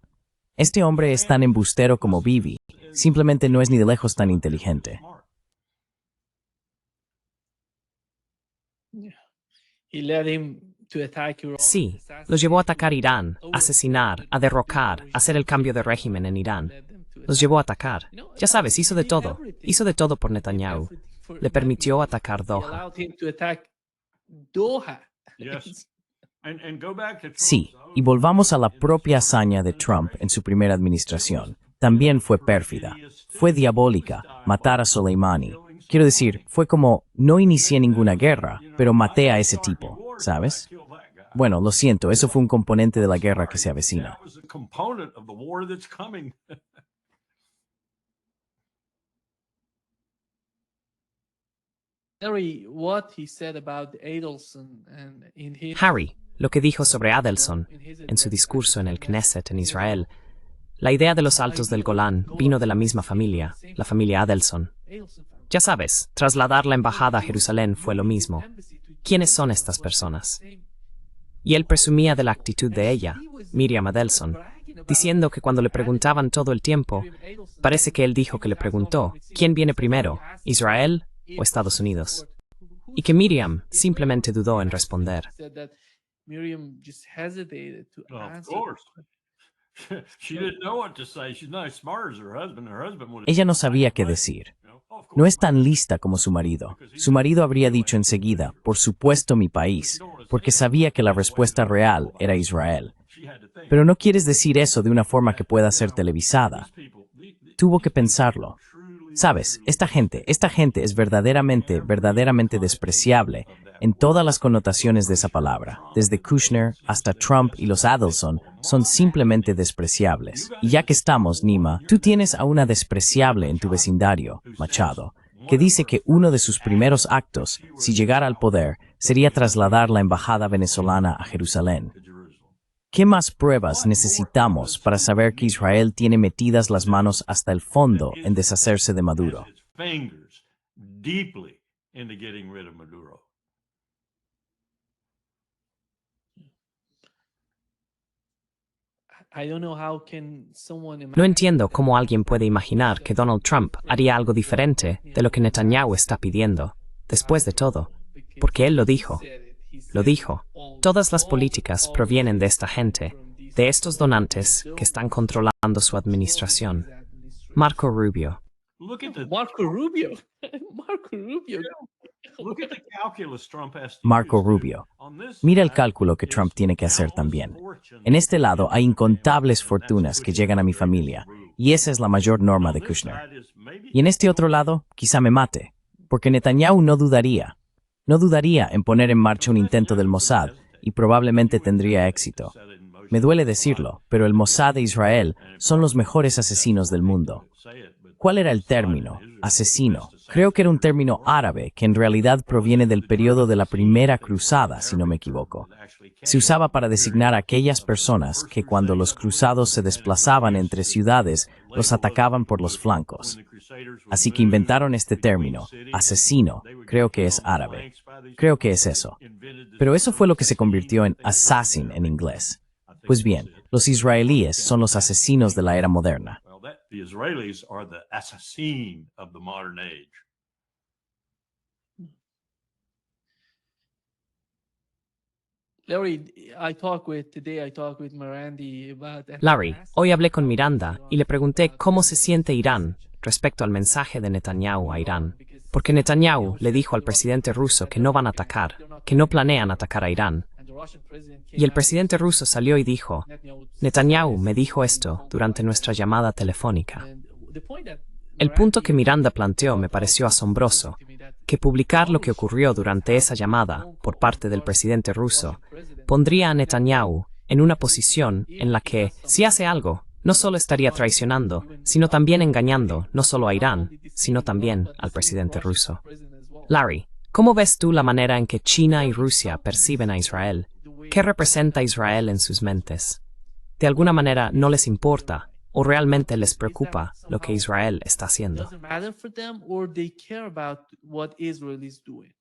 Este hombre es tan embustero como Bibi. Simplemente no es ni de lejos tan inteligente. Sí, los llevó a atacar Irán, a asesinar, a derrocar, a hacer el cambio de régimen en Irán. Los llevó a atacar. Ya sabes, hizo de todo. Hizo de todo por Netanyahu. Le permitió atacar Doha. Sí, y volvamos a la propia hazaña de Trump en su primera administración. También fue pérfida. Fue diabólica, matar a Soleimani. Quiero decir, fue como, no inicié ninguna guerra, pero maté a ese tipo, ¿sabes? Bueno, lo siento, eso fue un componente de la guerra que se avecina. Harry, lo que dijo sobre Adelson en su discurso en el Knesset en Israel, la idea de los Altos del Golán vino de la misma familia, la familia Adelson. Ya sabes, trasladar la embajada a Jerusalén fue lo mismo. ¿Quiénes son estas personas? Y él presumía de la actitud de ella, Miriam Adelson, diciendo que cuando le preguntaban todo el tiempo, parece que él dijo que le preguntó, ¿quién viene primero, Israel o Estados Unidos? Y que Miriam simplemente dudó en responder. She didn't know what to say. She's not as smart as her husband. Her husband would have Ella no sabía qué decir. No es tan lista como su marido. Su marido habría dicho enseguida, por supuesto mi país, porque sabía que la respuesta real era Israel. Pero no quieres decir eso de una forma que pueda ser televisada. Tuvo que pensarlo. Sabes, esta gente es verdaderamente despreciable en todas las connotaciones de esa palabra. Desde Kushner hasta Trump y los Adelson son simplemente despreciables. Y ya que estamos, Nima, tú tienes a una despreciable en tu vecindario, Machado, que dice que uno de sus primeros actos, si llegara al poder, sería trasladar la embajada venezolana a Jerusalén. ¿Qué más pruebas necesitamos para saber que Israel tiene metidas las manos hasta el fondo en deshacerse de Maduro? its fingers deeply into getting rid of Maduro. I don't know how can someone No entiendo cómo alguien puede imaginar que Donald Trump haría algo diferente de lo que Netanyahu está pidiendo, después de todo, porque él lo dijo. Lo dijo. Todas las políticas provienen de esta gente, de estos donantes que están controlando su administración. Marco Rubio. Look at the Marco Rubio. Marco Rubio. look at the calculus Trump has to Marco use. Rubio. On this Mira el side, cálculo que Trump tiene que hacer también. En este lado hay incontables fortunas que llegan a mi familia, y esa es la mayor norma de Kushner. Y en este otro lado, quizá me mate, porque Netanyahu no dudaría en poner en marcha un intento del Mossad, y probablemente tendría éxito. Me duele decirlo, pero el Mossad de Israel son los mejores asesinos del mundo. ¿Cuál era el término? Asesino. Creo que era un término árabe que en realidad proviene del periodo de la Primera Cruzada, si no me equivoco. Se usaba para designar a aquellas personas que cuando los cruzados se desplazaban entre ciudades, los atacaban por los flancos. Así que inventaron este término, asesino, creo que es árabe. Creo que es eso. Pero eso fue lo que se convirtió en assassin en inglés. Pues bien, los israelíes son los asesinos de la era moderna. Well, the Israelis are the assassin of the modern age. Larry, today I talked with Marandi about Larry, hoy hablé con Miranda y le pregunté cómo se siente Irán respecto al mensaje de Netanyahu a Irán, porque Netanyahu le dijo al presidente ruso que no van a atacar, que no planean atacar a Irán. Y el presidente ruso salió y dijo, Netanyahu me dijo esto durante nuestra llamada telefónica. El punto que Miranda planteó me pareció asombroso, que publicar lo que ocurrió durante esa llamada por parte del presidente ruso pondría a Netanyahu en una posición en la que, si hace algo, no solo estaría traicionando, sino también engañando no solo a Irán, sino también al presidente ruso. Larry, ¿cómo ves tú la manera en que China y Rusia perciben a Israel? ¿Qué representa Israel en sus mentes? ¿De alguna manera no les importa o realmente les preocupa lo que Israel está haciendo? doesn't matter for them, or they care about what Israel is doing?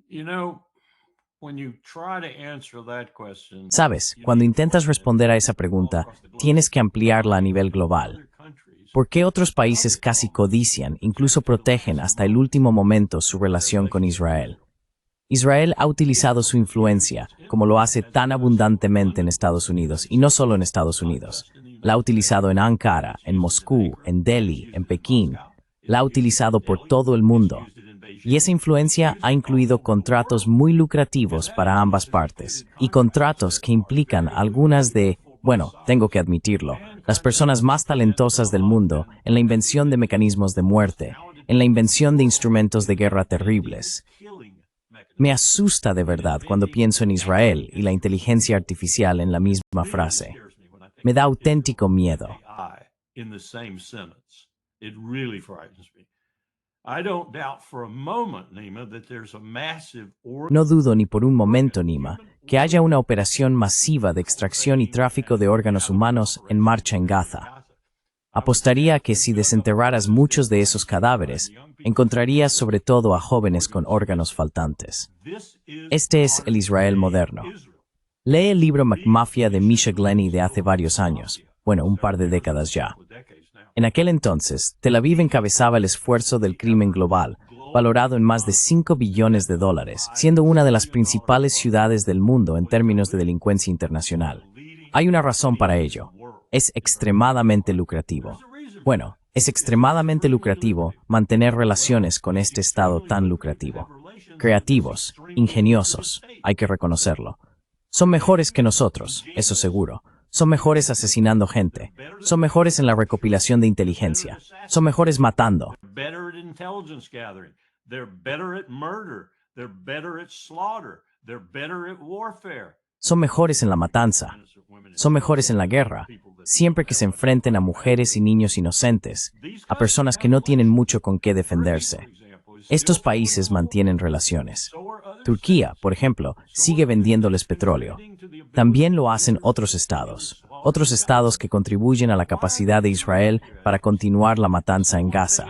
You know, when you try to answer that question, Sabes, cuando intentas responder a esa pregunta, tienes que ampliarla a nivel global. ¿Por qué otros países casi codician, incluso protegen hasta el último momento su relación con Israel? Israel ha utilizado su influencia, como lo hace tan abundantemente en Estados Unidos, y no solo en Estados Unidos. La ha utilizado en Ankara, en Moscú, en Delhi, en Pekín. La ha utilizado por todo el mundo. Y esa influencia ha incluido contratos muy lucrativos para ambas partes, y contratos que implican algunas de, bueno, tengo que admitirlo, las personas más talentosas del mundo en la invención de mecanismos de muerte, en la invención de instrumentos de guerra terribles. Me asusta de verdad cuando pienso en Israel y la inteligencia artificial en la misma frase. Me da auténtico miedo. in the same sentence. It really frightens me. I don't doubt for a moment, Nima, that there's a massive No dudo ni por un momento, Nima, que haya una operación masiva de extracción y tráfico de órganos humanos en marcha en Gaza. Apostaría que si desenterraras muchos de esos cadáveres, encontrarías sobre todo a jóvenes con órganos faltantes. Este es el Israel moderno. Lee el libro McMafia de Misha Glenny de hace varios años, bueno, un par de décadas ya. En aquel entonces, Tel Aviv encabezaba el esfuerzo del crimen global, valorado en más de $5 billones, siendo una de las principales ciudades del mundo en términos de delincuencia internacional. Hay una razón para ello. Es extremadamente lucrativo. Bueno, es extremadamente lucrativo mantener relaciones con este estado tan lucrativo. Creativos, ingeniosos, hay que reconocerlo. Son mejores que nosotros, eso seguro. Son mejores asesinando gente. Son mejores en la recopilación de inteligencia. Son mejores matando. Son mejores en la matanza. Son mejores en la guerra, siempre que se enfrenten a mujeres y niños inocentes, a personas que no tienen mucho con qué defenderse. Estos países mantienen relaciones. Turquía, por ejemplo, sigue vendiéndoles petróleo. También lo hacen otros estados que contribuyen a la capacidad de Israel para continuar la matanza en Gaza.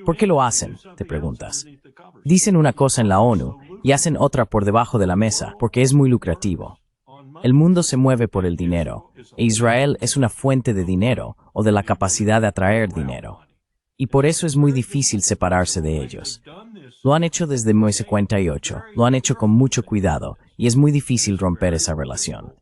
¿Por qué lo hacen?, te preguntas. Dicen una cosa en la ONU y hacen otra por debajo de la mesa, porque es muy lucrativo. El mundo se mueve por el dinero, e Israel es una fuente de dinero o de la capacidad de atraer dinero. Y por eso es muy difícil separarse de ellos. Lo han hecho desde 1958, lo han hecho con mucho cuidado, y es muy difícil romper esa relación.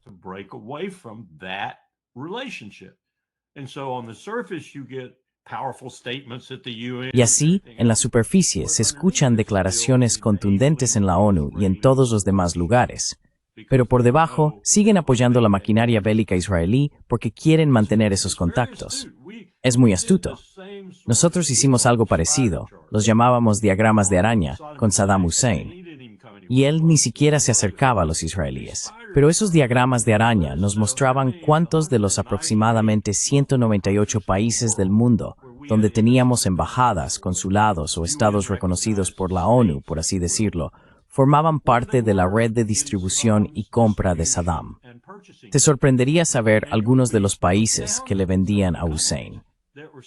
Y así, en la superficie, se escuchan declaraciones contundentes en la ONU y en todos los demás lugares. Pero por debajo, siguen apoyando la maquinaria bélica israelí porque quieren mantener esos contactos. Es muy astuto. Nosotros hicimos algo parecido, los llamábamos diagramas de araña, con Saddam Hussein. Y él ni siquiera se acercaba a los israelíes. Pero esos diagramas de araña nos mostraban cuántos de los aproximadamente 198 países del mundo, donde teníamos embajadas, consulados o estados reconocidos por la ONU, por así decirlo, formaban parte de la red de distribución y compra de Saddam. Te sorprendería saber algunos de los países que le vendían a Hussein.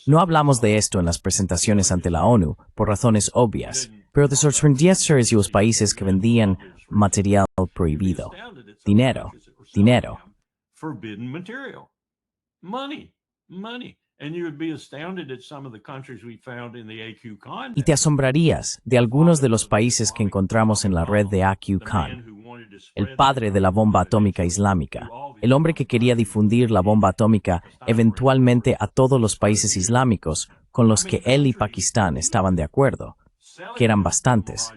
No hablamos de esto en las presentaciones ante la ONU, por razones obvias, pero te sorprendería saber si los países que vendían material prohibido. Dinero. Y te asombrarías de algunos de los países que encontramos en la red de AQ Khan, el padre de la bomba atómica islámica, el hombre que quería difundir la bomba atómica eventualmente a todos los países islámicos con los que él y Pakistán estaban de acuerdo, que eran bastantes.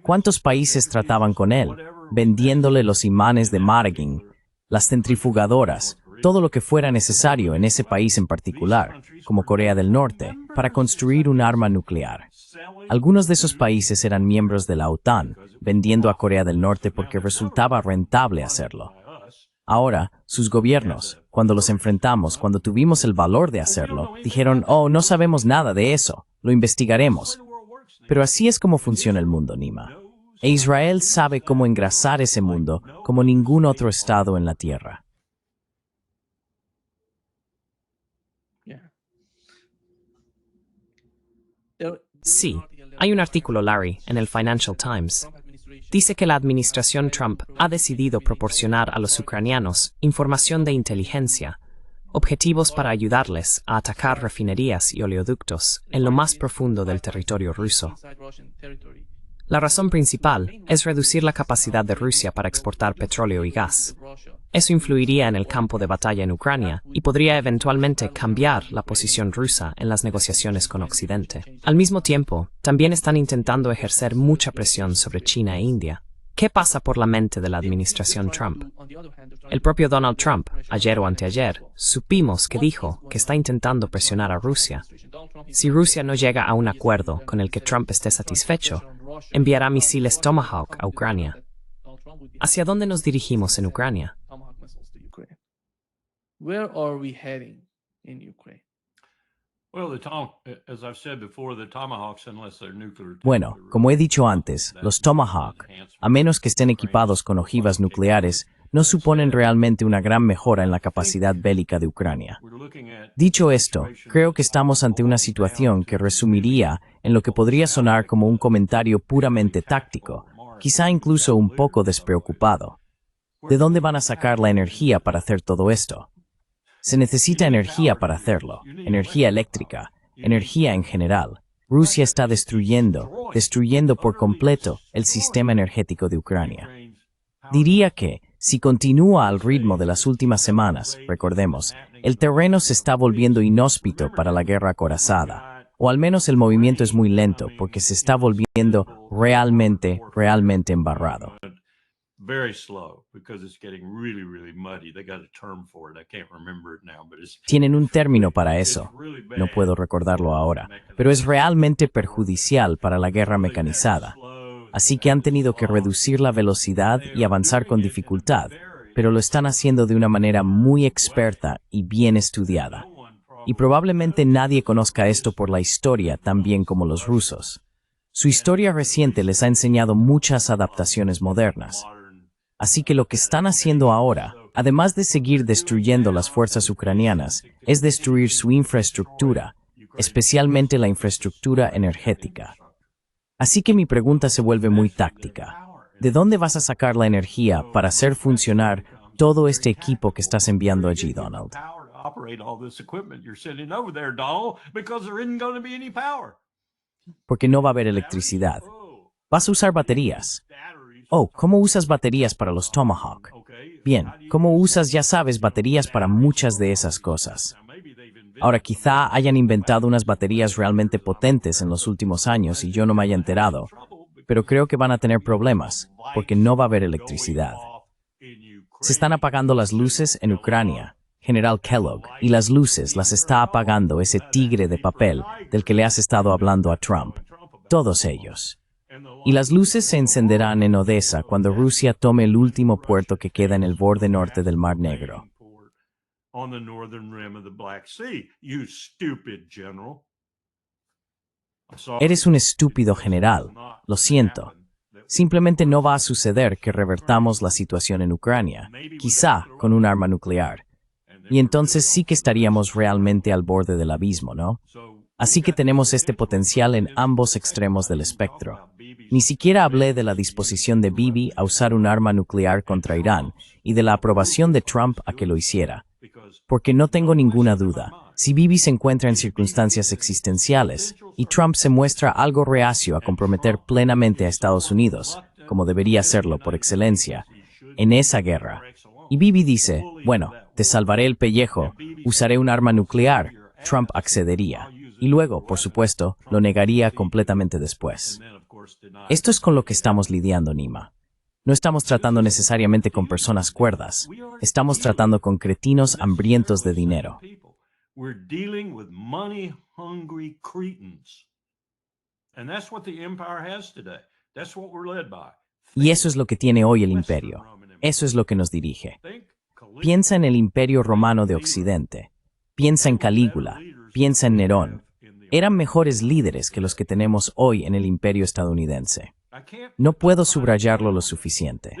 ¿Cuántos países trataban con él, vendiéndole los imanes de Maragin, las centrifugadoras, todo lo que fuera necesario en ese país en particular, como Corea del Norte, para construir un arma nuclear? Algunos de esos países eran miembros de la OTAN, vendiendo a Corea del Norte porque resultaba rentable hacerlo. Ahora, sus gobiernos, cuando los enfrentamos, cuando tuvimos el valor de hacerlo, dijeron, oh, no sabemos nada de eso, lo investigaremos. Pero así es como funciona el mundo, Nima. E Israel sabe cómo engrasar ese mundo como ningún otro estado en la tierra. Sí, hay un artículo, Larry, en el Financial Times. Dice que la administración Trump ha decidido proporcionar a los ucranianos información de inteligencia, objetivos para ayudarles a atacar refinerías y oleoductos en lo más profundo del territorio ruso. La razón principal es reducir la capacidad de Rusia para exportar petróleo y gas. Eso influiría en el campo de batalla en Ucrania y podría eventualmente cambiar la posición rusa en las negociaciones con Occidente. Al mismo tiempo, también están intentando ejercer mucha presión sobre China e India. ¿Qué pasa por la mente de la administración Trump? El propio Donald Trump, ayer o anteayer, supimos que dijo que está intentando presionar a Rusia. Si Rusia no llega a un acuerdo con el que Trump esté satisfecho, enviará misiles Tomahawk a Ucrania. ¿Hacia dónde nos dirigimos en Ucrania? Where are we heading in Ukraine? Bueno, como he dicho antes, los Tomahawk, a menos que estén equipados con ojivas nucleares, no suponen realmente una gran mejora en la capacidad bélica de Ucrania. Dicho esto, creo que estamos ante una situación que resumiría en lo que podría sonar como un comentario puramente táctico, quizá incluso un poco despreocupado. ¿De dónde van a sacar la energía para hacer todo esto? Se necesita energía para hacerlo, energía eléctrica, energía en general. Rusia está destruyendo por completo el sistema energético de Ucrania. Diría que, Si continúa al ritmo de las últimas semanas, recordemos, el terreno se está volviendo inhóspito para la guerra acorazada, o al menos el movimiento es muy lento porque se está volviendo realmente embarrado. Very slow because it's getting really, really muddy. They got a term for it. I can't remember it now, but it's Tienen un término para eso. No puedo recordarlo ahora, pero es realmente perjudicial para la guerra mecanizada. Así que han tenido que reducir la velocidad y avanzar con dificultad, pero lo están haciendo de una manera muy experta y bien estudiada. Y probablemente nadie conozca esto por la historia tan bien como los rusos. Su historia reciente les ha enseñado muchas adaptaciones modernas. Así que lo que están haciendo ahora, además de seguir destruyendo las fuerzas ucranianas, es destruir su infraestructura, especialmente la infraestructura energética. Así que mi pregunta se vuelve muy táctica. ¿De dónde vas a sacar la energía para hacer funcionar todo este equipo que estás enviando allí, Donald? Porque no va a haber electricidad. Vas a usar baterías. Oh, ¿cómo usas baterías para los Tomahawk? Bien, ¿cómo usas, ya sabes, baterías para muchas de esas cosas? Ahora, quizá hayan inventado unas baterías realmente potentes en los últimos años y yo no me haya enterado, pero creo que van a tener problemas, porque no va a haber electricidad. Se están apagando las luces en Ucrania, General Kellogg, y las luces las está apagando ese tigre de papel del que le has estado hablando a Trump. Todos ellos. Y las luces se encenderán en Odessa cuando Rusia tome el último puerto que queda en el borde norte del Mar Negro. Eres un estúpido general. Lo siento. Simplemente no va a suceder que revertamos la situación en Ucrania, quizá con un arma nuclear. Y entonces sí que estaríamos realmente al borde del abismo, ¿no? Así que tenemos este potencial en ambos extremos del espectro. Ni siquiera hablé de la disposición de Bibi a usar un arma nuclear contra Irán y de la aprobación de Trump a que lo hiciera. Porque no tengo ninguna duda, si Bibi se encuentra en circunstancias existenciales y Trump se muestra algo reacio a comprometer plenamente a Estados Unidos, como debería hacerlo por excelencia, en esa guerra, y Bibi dice, bueno, te salvaré el pellejo, usaré un arma nuclear, Trump accedería. Y luego, por supuesto, lo negaría completamente después. Esto es con lo que estamos lidiando, Nima. No estamos tratando necesariamente con personas cuerdas. Estamos tratando con cretinos hambrientos de dinero. Y eso es lo que tiene hoy el imperio. Eso es lo que nos dirige. Piensa en el imperio romano de Occidente. Piensa en Calígula. Piensa en Nerón. Eran mejores líderes que los que tenemos hoy en el imperio estadounidense. No puedo subrayarlo lo suficiente.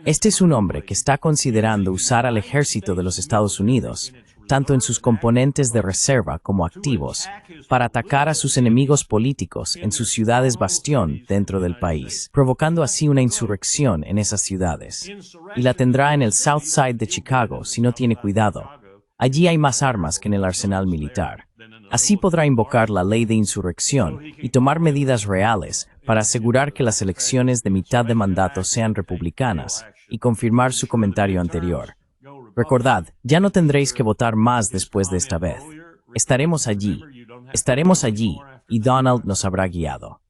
Este es un hombre que está considerando usar al ejército de los Estados Unidos, tanto en sus componentes de reserva como activos, para atacar a sus enemigos políticos en sus ciudades bastión dentro del país, provocando así una insurrección en esas ciudades. Y la tendrá en el South Side de Chicago si no tiene cuidado. Allí hay más armas que en el arsenal militar. Así podrá invocar la ley de insurrección y tomar medidas reales para asegurar que las elecciones de mitad de mandato sean republicanas y confirmar su comentario anterior. Recordad, ya no tendréis que votar más después de esta vez. Estaremos allí y Donald nos habrá guiado.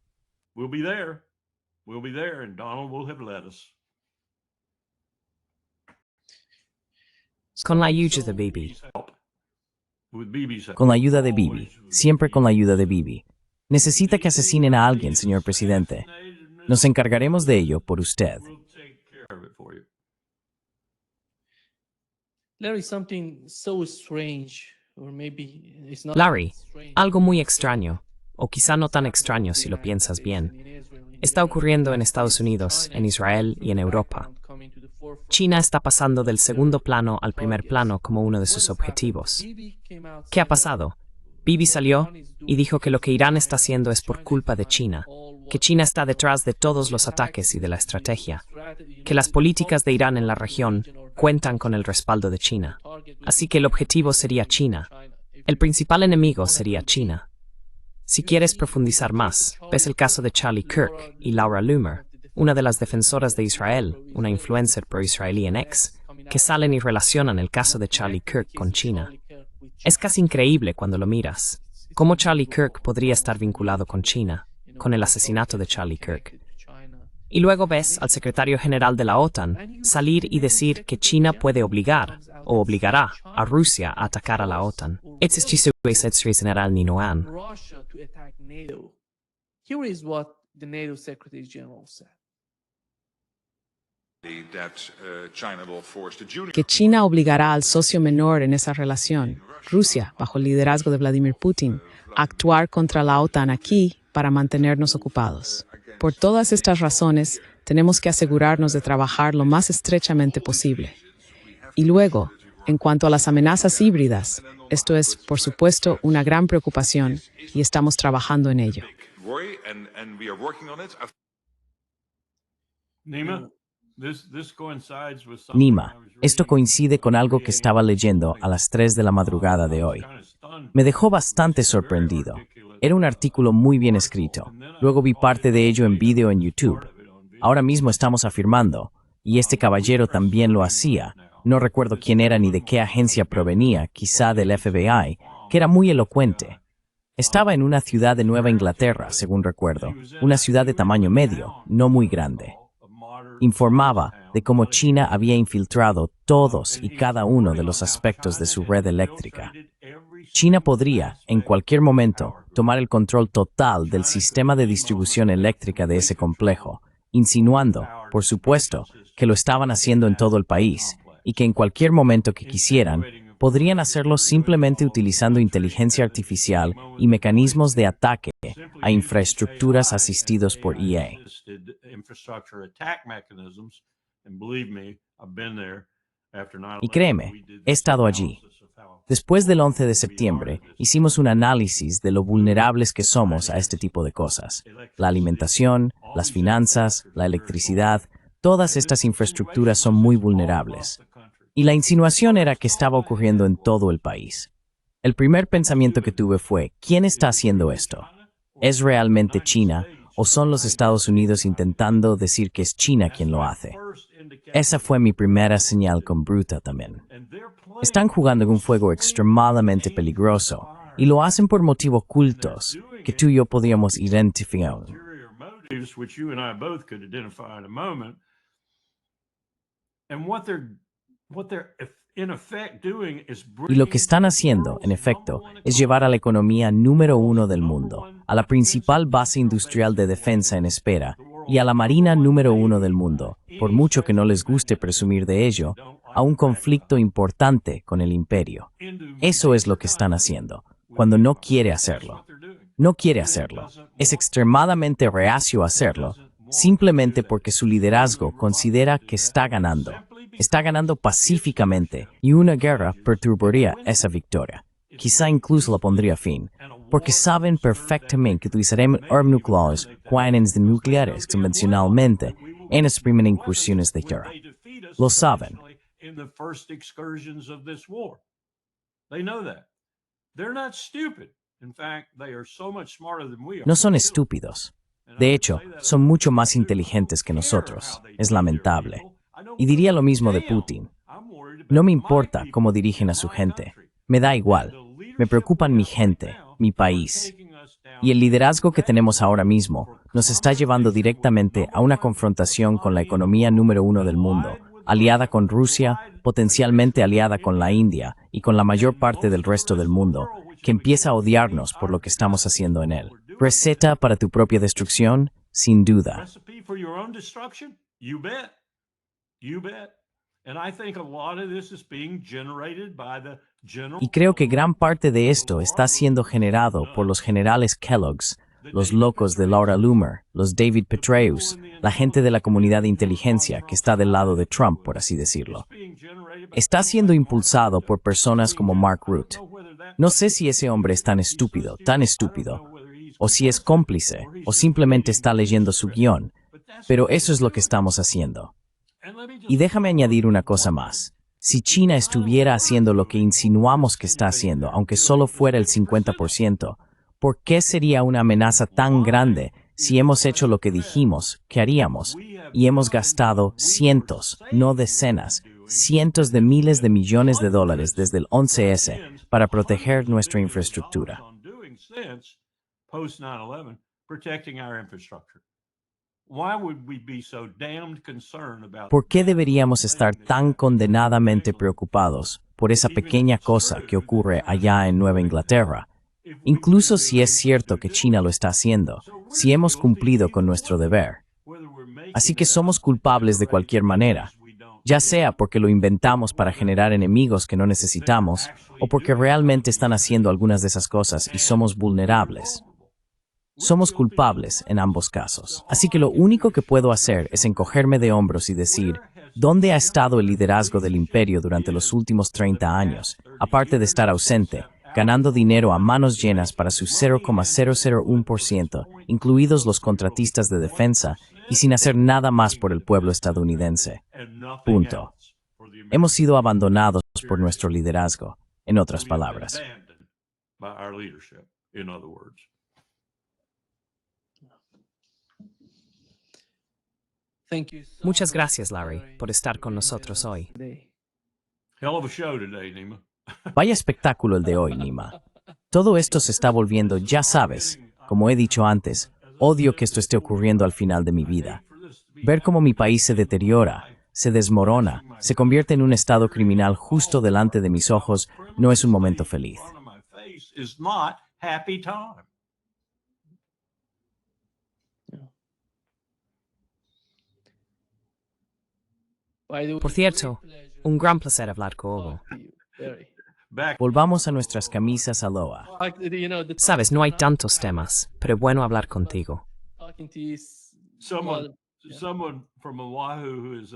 Con la ayuda de Bibi. Con la ayuda de Bibi, siempre con la ayuda de Bibi. Necesita que asesinen a alguien, señor presidente. Nos encargaremos de ello por usted. Larry, algo muy extraño, o quizá no tan extraño si lo piensas bien, está ocurriendo en Estados Unidos, en Israel y en Europa. China está pasando del segundo plano al primer plano como uno de sus objetivos. ¿Qué ha pasado? Bibi salió y dijo que lo que Irán está haciendo es por culpa de China, que China está detrás de todos los ataques y de la estrategia, que las políticas de Irán en la región cuentan con el respaldo de China. Así que el objetivo sería China. El principal enemigo sería China. Si quieres profundizar más, ves el caso de Charlie Kirk y Laura Loomer, una de las defensoras de Israel, una influencer pro-israelí en X, que salen y relacionan el caso de Charlie Kirk con China. Es casi increíble cuando lo miras. ¿Cómo Charlie Kirk podría estar vinculado con China, con el asesinato de Charlie Kirk? Y luego ves al secretario general de la OTAN salir y decir que China puede obligar, o obligará, a Rusia a atacar a la OTAN. Este es general Ninoan. Russia to attack NATO. Here is what the NATO Secretary General said. Que China obligará al socio menor en esa relación, Rusia, bajo el liderazgo de Vladimir Putin, a actuar contra la OTAN aquí para mantenernos ocupados. Por todas estas razones, tenemos que asegurarnos de trabajar lo más estrechamente posible. Y luego, en cuanto a las amenazas híbridas, esto es, por supuesto, una gran preocupación y estamos trabajando en ello. Nima, esto coincide con algo que estaba leyendo a las 3 de la madrugada de hoy. Me dejó bastante sorprendido. Era un artículo muy bien escrito. Luego vi parte de ello en vídeo en YouTube. Ahora mismo estamos afirmando, y este caballero también lo hacía, no recuerdo quién era ni de qué agencia provenía, quizá del FBI, que era muy elocuente. Estaba en una ciudad de Nueva Inglaterra, según recuerdo, una ciudad de tamaño medio, no muy grande. Informaba de cómo China había infiltrado todos y cada uno de los aspectos de su red eléctrica. China podría, en cualquier momento, tomar el control total del sistema de distribución eléctrica de ese complejo, insinuando, por supuesto, que lo estaban haciendo en todo el país y que en cualquier momento que quisieran, podrían hacerlo simplemente utilizando inteligencia artificial y mecanismos de ataque a infraestructuras asistidos por EA. Y créeme, he estado allí. Después del 11 de septiembre, hicimos un análisis de lo vulnerables que somos a este tipo de cosas. La alimentación, las finanzas, la electricidad, todas estas infraestructuras son muy vulnerables. Y la insinuación era que estaba ocurriendo en todo el país. El primer pensamiento que tuve fue, ¿quién está haciendo esto? ¿Es realmente China o son los Estados Unidos intentando decir que es China quien lo hace? Esa fue mi primera señal con Bruta también. Están jugando en un juego extremadamente peligroso y lo hacen por motivos ocultos que tú y yo podríamos identificar. Y lo que están haciendo, en efecto, es llevar a la economía número 1 del mundo, a la principal base industrial de defensa en espera, y a la marina número 1 del mundo, por mucho que no les guste presumir de ello, a un conflicto importante con el imperio. Eso es lo que están haciendo, cuando no quiere hacerlo. No quiere hacerlo. Es extremadamente reacio a hacerlo, simplemente porque su liderazgo considera que está ganando. Está ganando pacíficamente y una guerra perturbaría esa victoria. Quizá incluso la pondría fin, porque saben perfectamente que utilizaremos armas nucleares nucleares convencionalmente en las primeras incursiones de guerra. Lo saben. No son estúpidos. De hecho, son mucho más inteligentes que nosotros. Es lamentable. Y diría lo mismo de Putin. No me importa cómo dirigen a su gente. Me da igual. Me preocupan mi gente, mi país. Y el liderazgo que tenemos ahora mismo nos está llevando directamente a una confrontación con la economía número 1 del mundo, aliada con Rusia, potencialmente aliada con la India y con la mayor parte del resto del mundo, que empieza a odiarnos por lo que estamos haciendo en él. ¿Receta para tu propia destrucción? Sin duda. Y creo que gran parte de esto está siendo generado por los generales Kellogg's, los locos de Laura Loomer, los David Petraeus, la gente de la comunidad de inteligencia que está del lado de Trump, por así decirlo. Está siendo impulsado por personas como Mark Rutte. No sé si ese hombre es tan estúpido, o si es cómplice, o simplemente está leyendo su guión, pero eso es lo que estamos haciendo. Y déjame añadir una cosa más. Si China estuviera haciendo lo que insinuamos que está haciendo, aunque solo fuera el 50%, ¿por qué sería una amenaza tan grande si hemos hecho lo que dijimos que haríamos y hemos gastado cientos, no decenas, cientos de miles de millones de dólares desde el 11S para proteger nuestra infraestructura? Post 9/11, protecting our infrastructure. Why would we be so damned concerned about ¿Por qué deberíamos estar tan condenadamente preocupados por esa pequeña cosa que ocurre allá en Nueva Inglaterra? Incluso si es cierto que China lo está haciendo, si hemos cumplido con nuestro deber. Así que somos culpables de cualquier manera, ya sea porque lo inventamos para generar enemigos que no necesitamos, o porque realmente están haciendo algunas de esas cosas y somos vulnerables? Somos culpables en ambos casos. Así que lo único que puedo hacer es encogerme de hombros y decir, ¿dónde ha estado el liderazgo del imperio durante los últimos 30 años, aparte de estar ausente, ganando dinero a manos llenas para su 0,001%, incluidos los contratistas de defensa, y sin hacer nada más por el pueblo estadounidense? Punto. Hemos sido abandonados por nuestro liderazgo, en otras palabras. Muchas gracias, Larry, por estar con nosotros hoy. Hell of a show today, Nima. Vaya espectáculo el de hoy, Nima. Todo esto se está volviendo, ya sabes, como he dicho antes, odio que esto esté ocurriendo al final de mi vida. Ver cómo mi país se deteriora, se desmorona, se convierte en un estado criminal justo delante de mis ojos, no es un momento feliz. Por cierto, un gran placer hablar con Hugo. Volvamos a nuestras camisas aloha. Sabes, no hay tantos temas, pero bueno hablar contigo. Someone from Oahu who is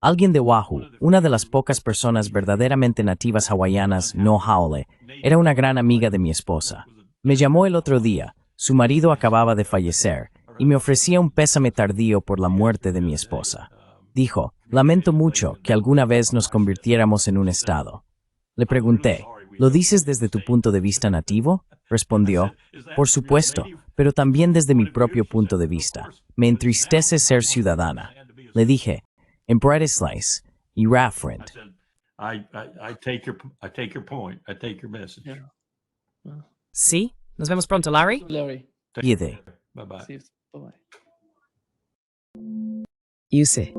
Alguien de Oahu, una de las pocas personas verdaderamente nativas hawaianas no haole, era una gran amiga de mi esposa. Me llamó el otro día, su marido acababa de fallecer, y me ofrecía un pésame tardío por la muerte de mi esposa. Dijo, lamento mucho que alguna vez nos convirtiéramos en un estado. Le pregunté, ¿lo dices desde tu punto de vista nativo? Respondió, por supuesto, pero también desde mi propio punto de vista. Me entristece ser ciudadana. Le dije, en Slice y Friend. I take your point. I take your message. ¿Sí? ¿Nos vemos pronto, Larry? Yede. Bye bye. Bye bye. Yuse.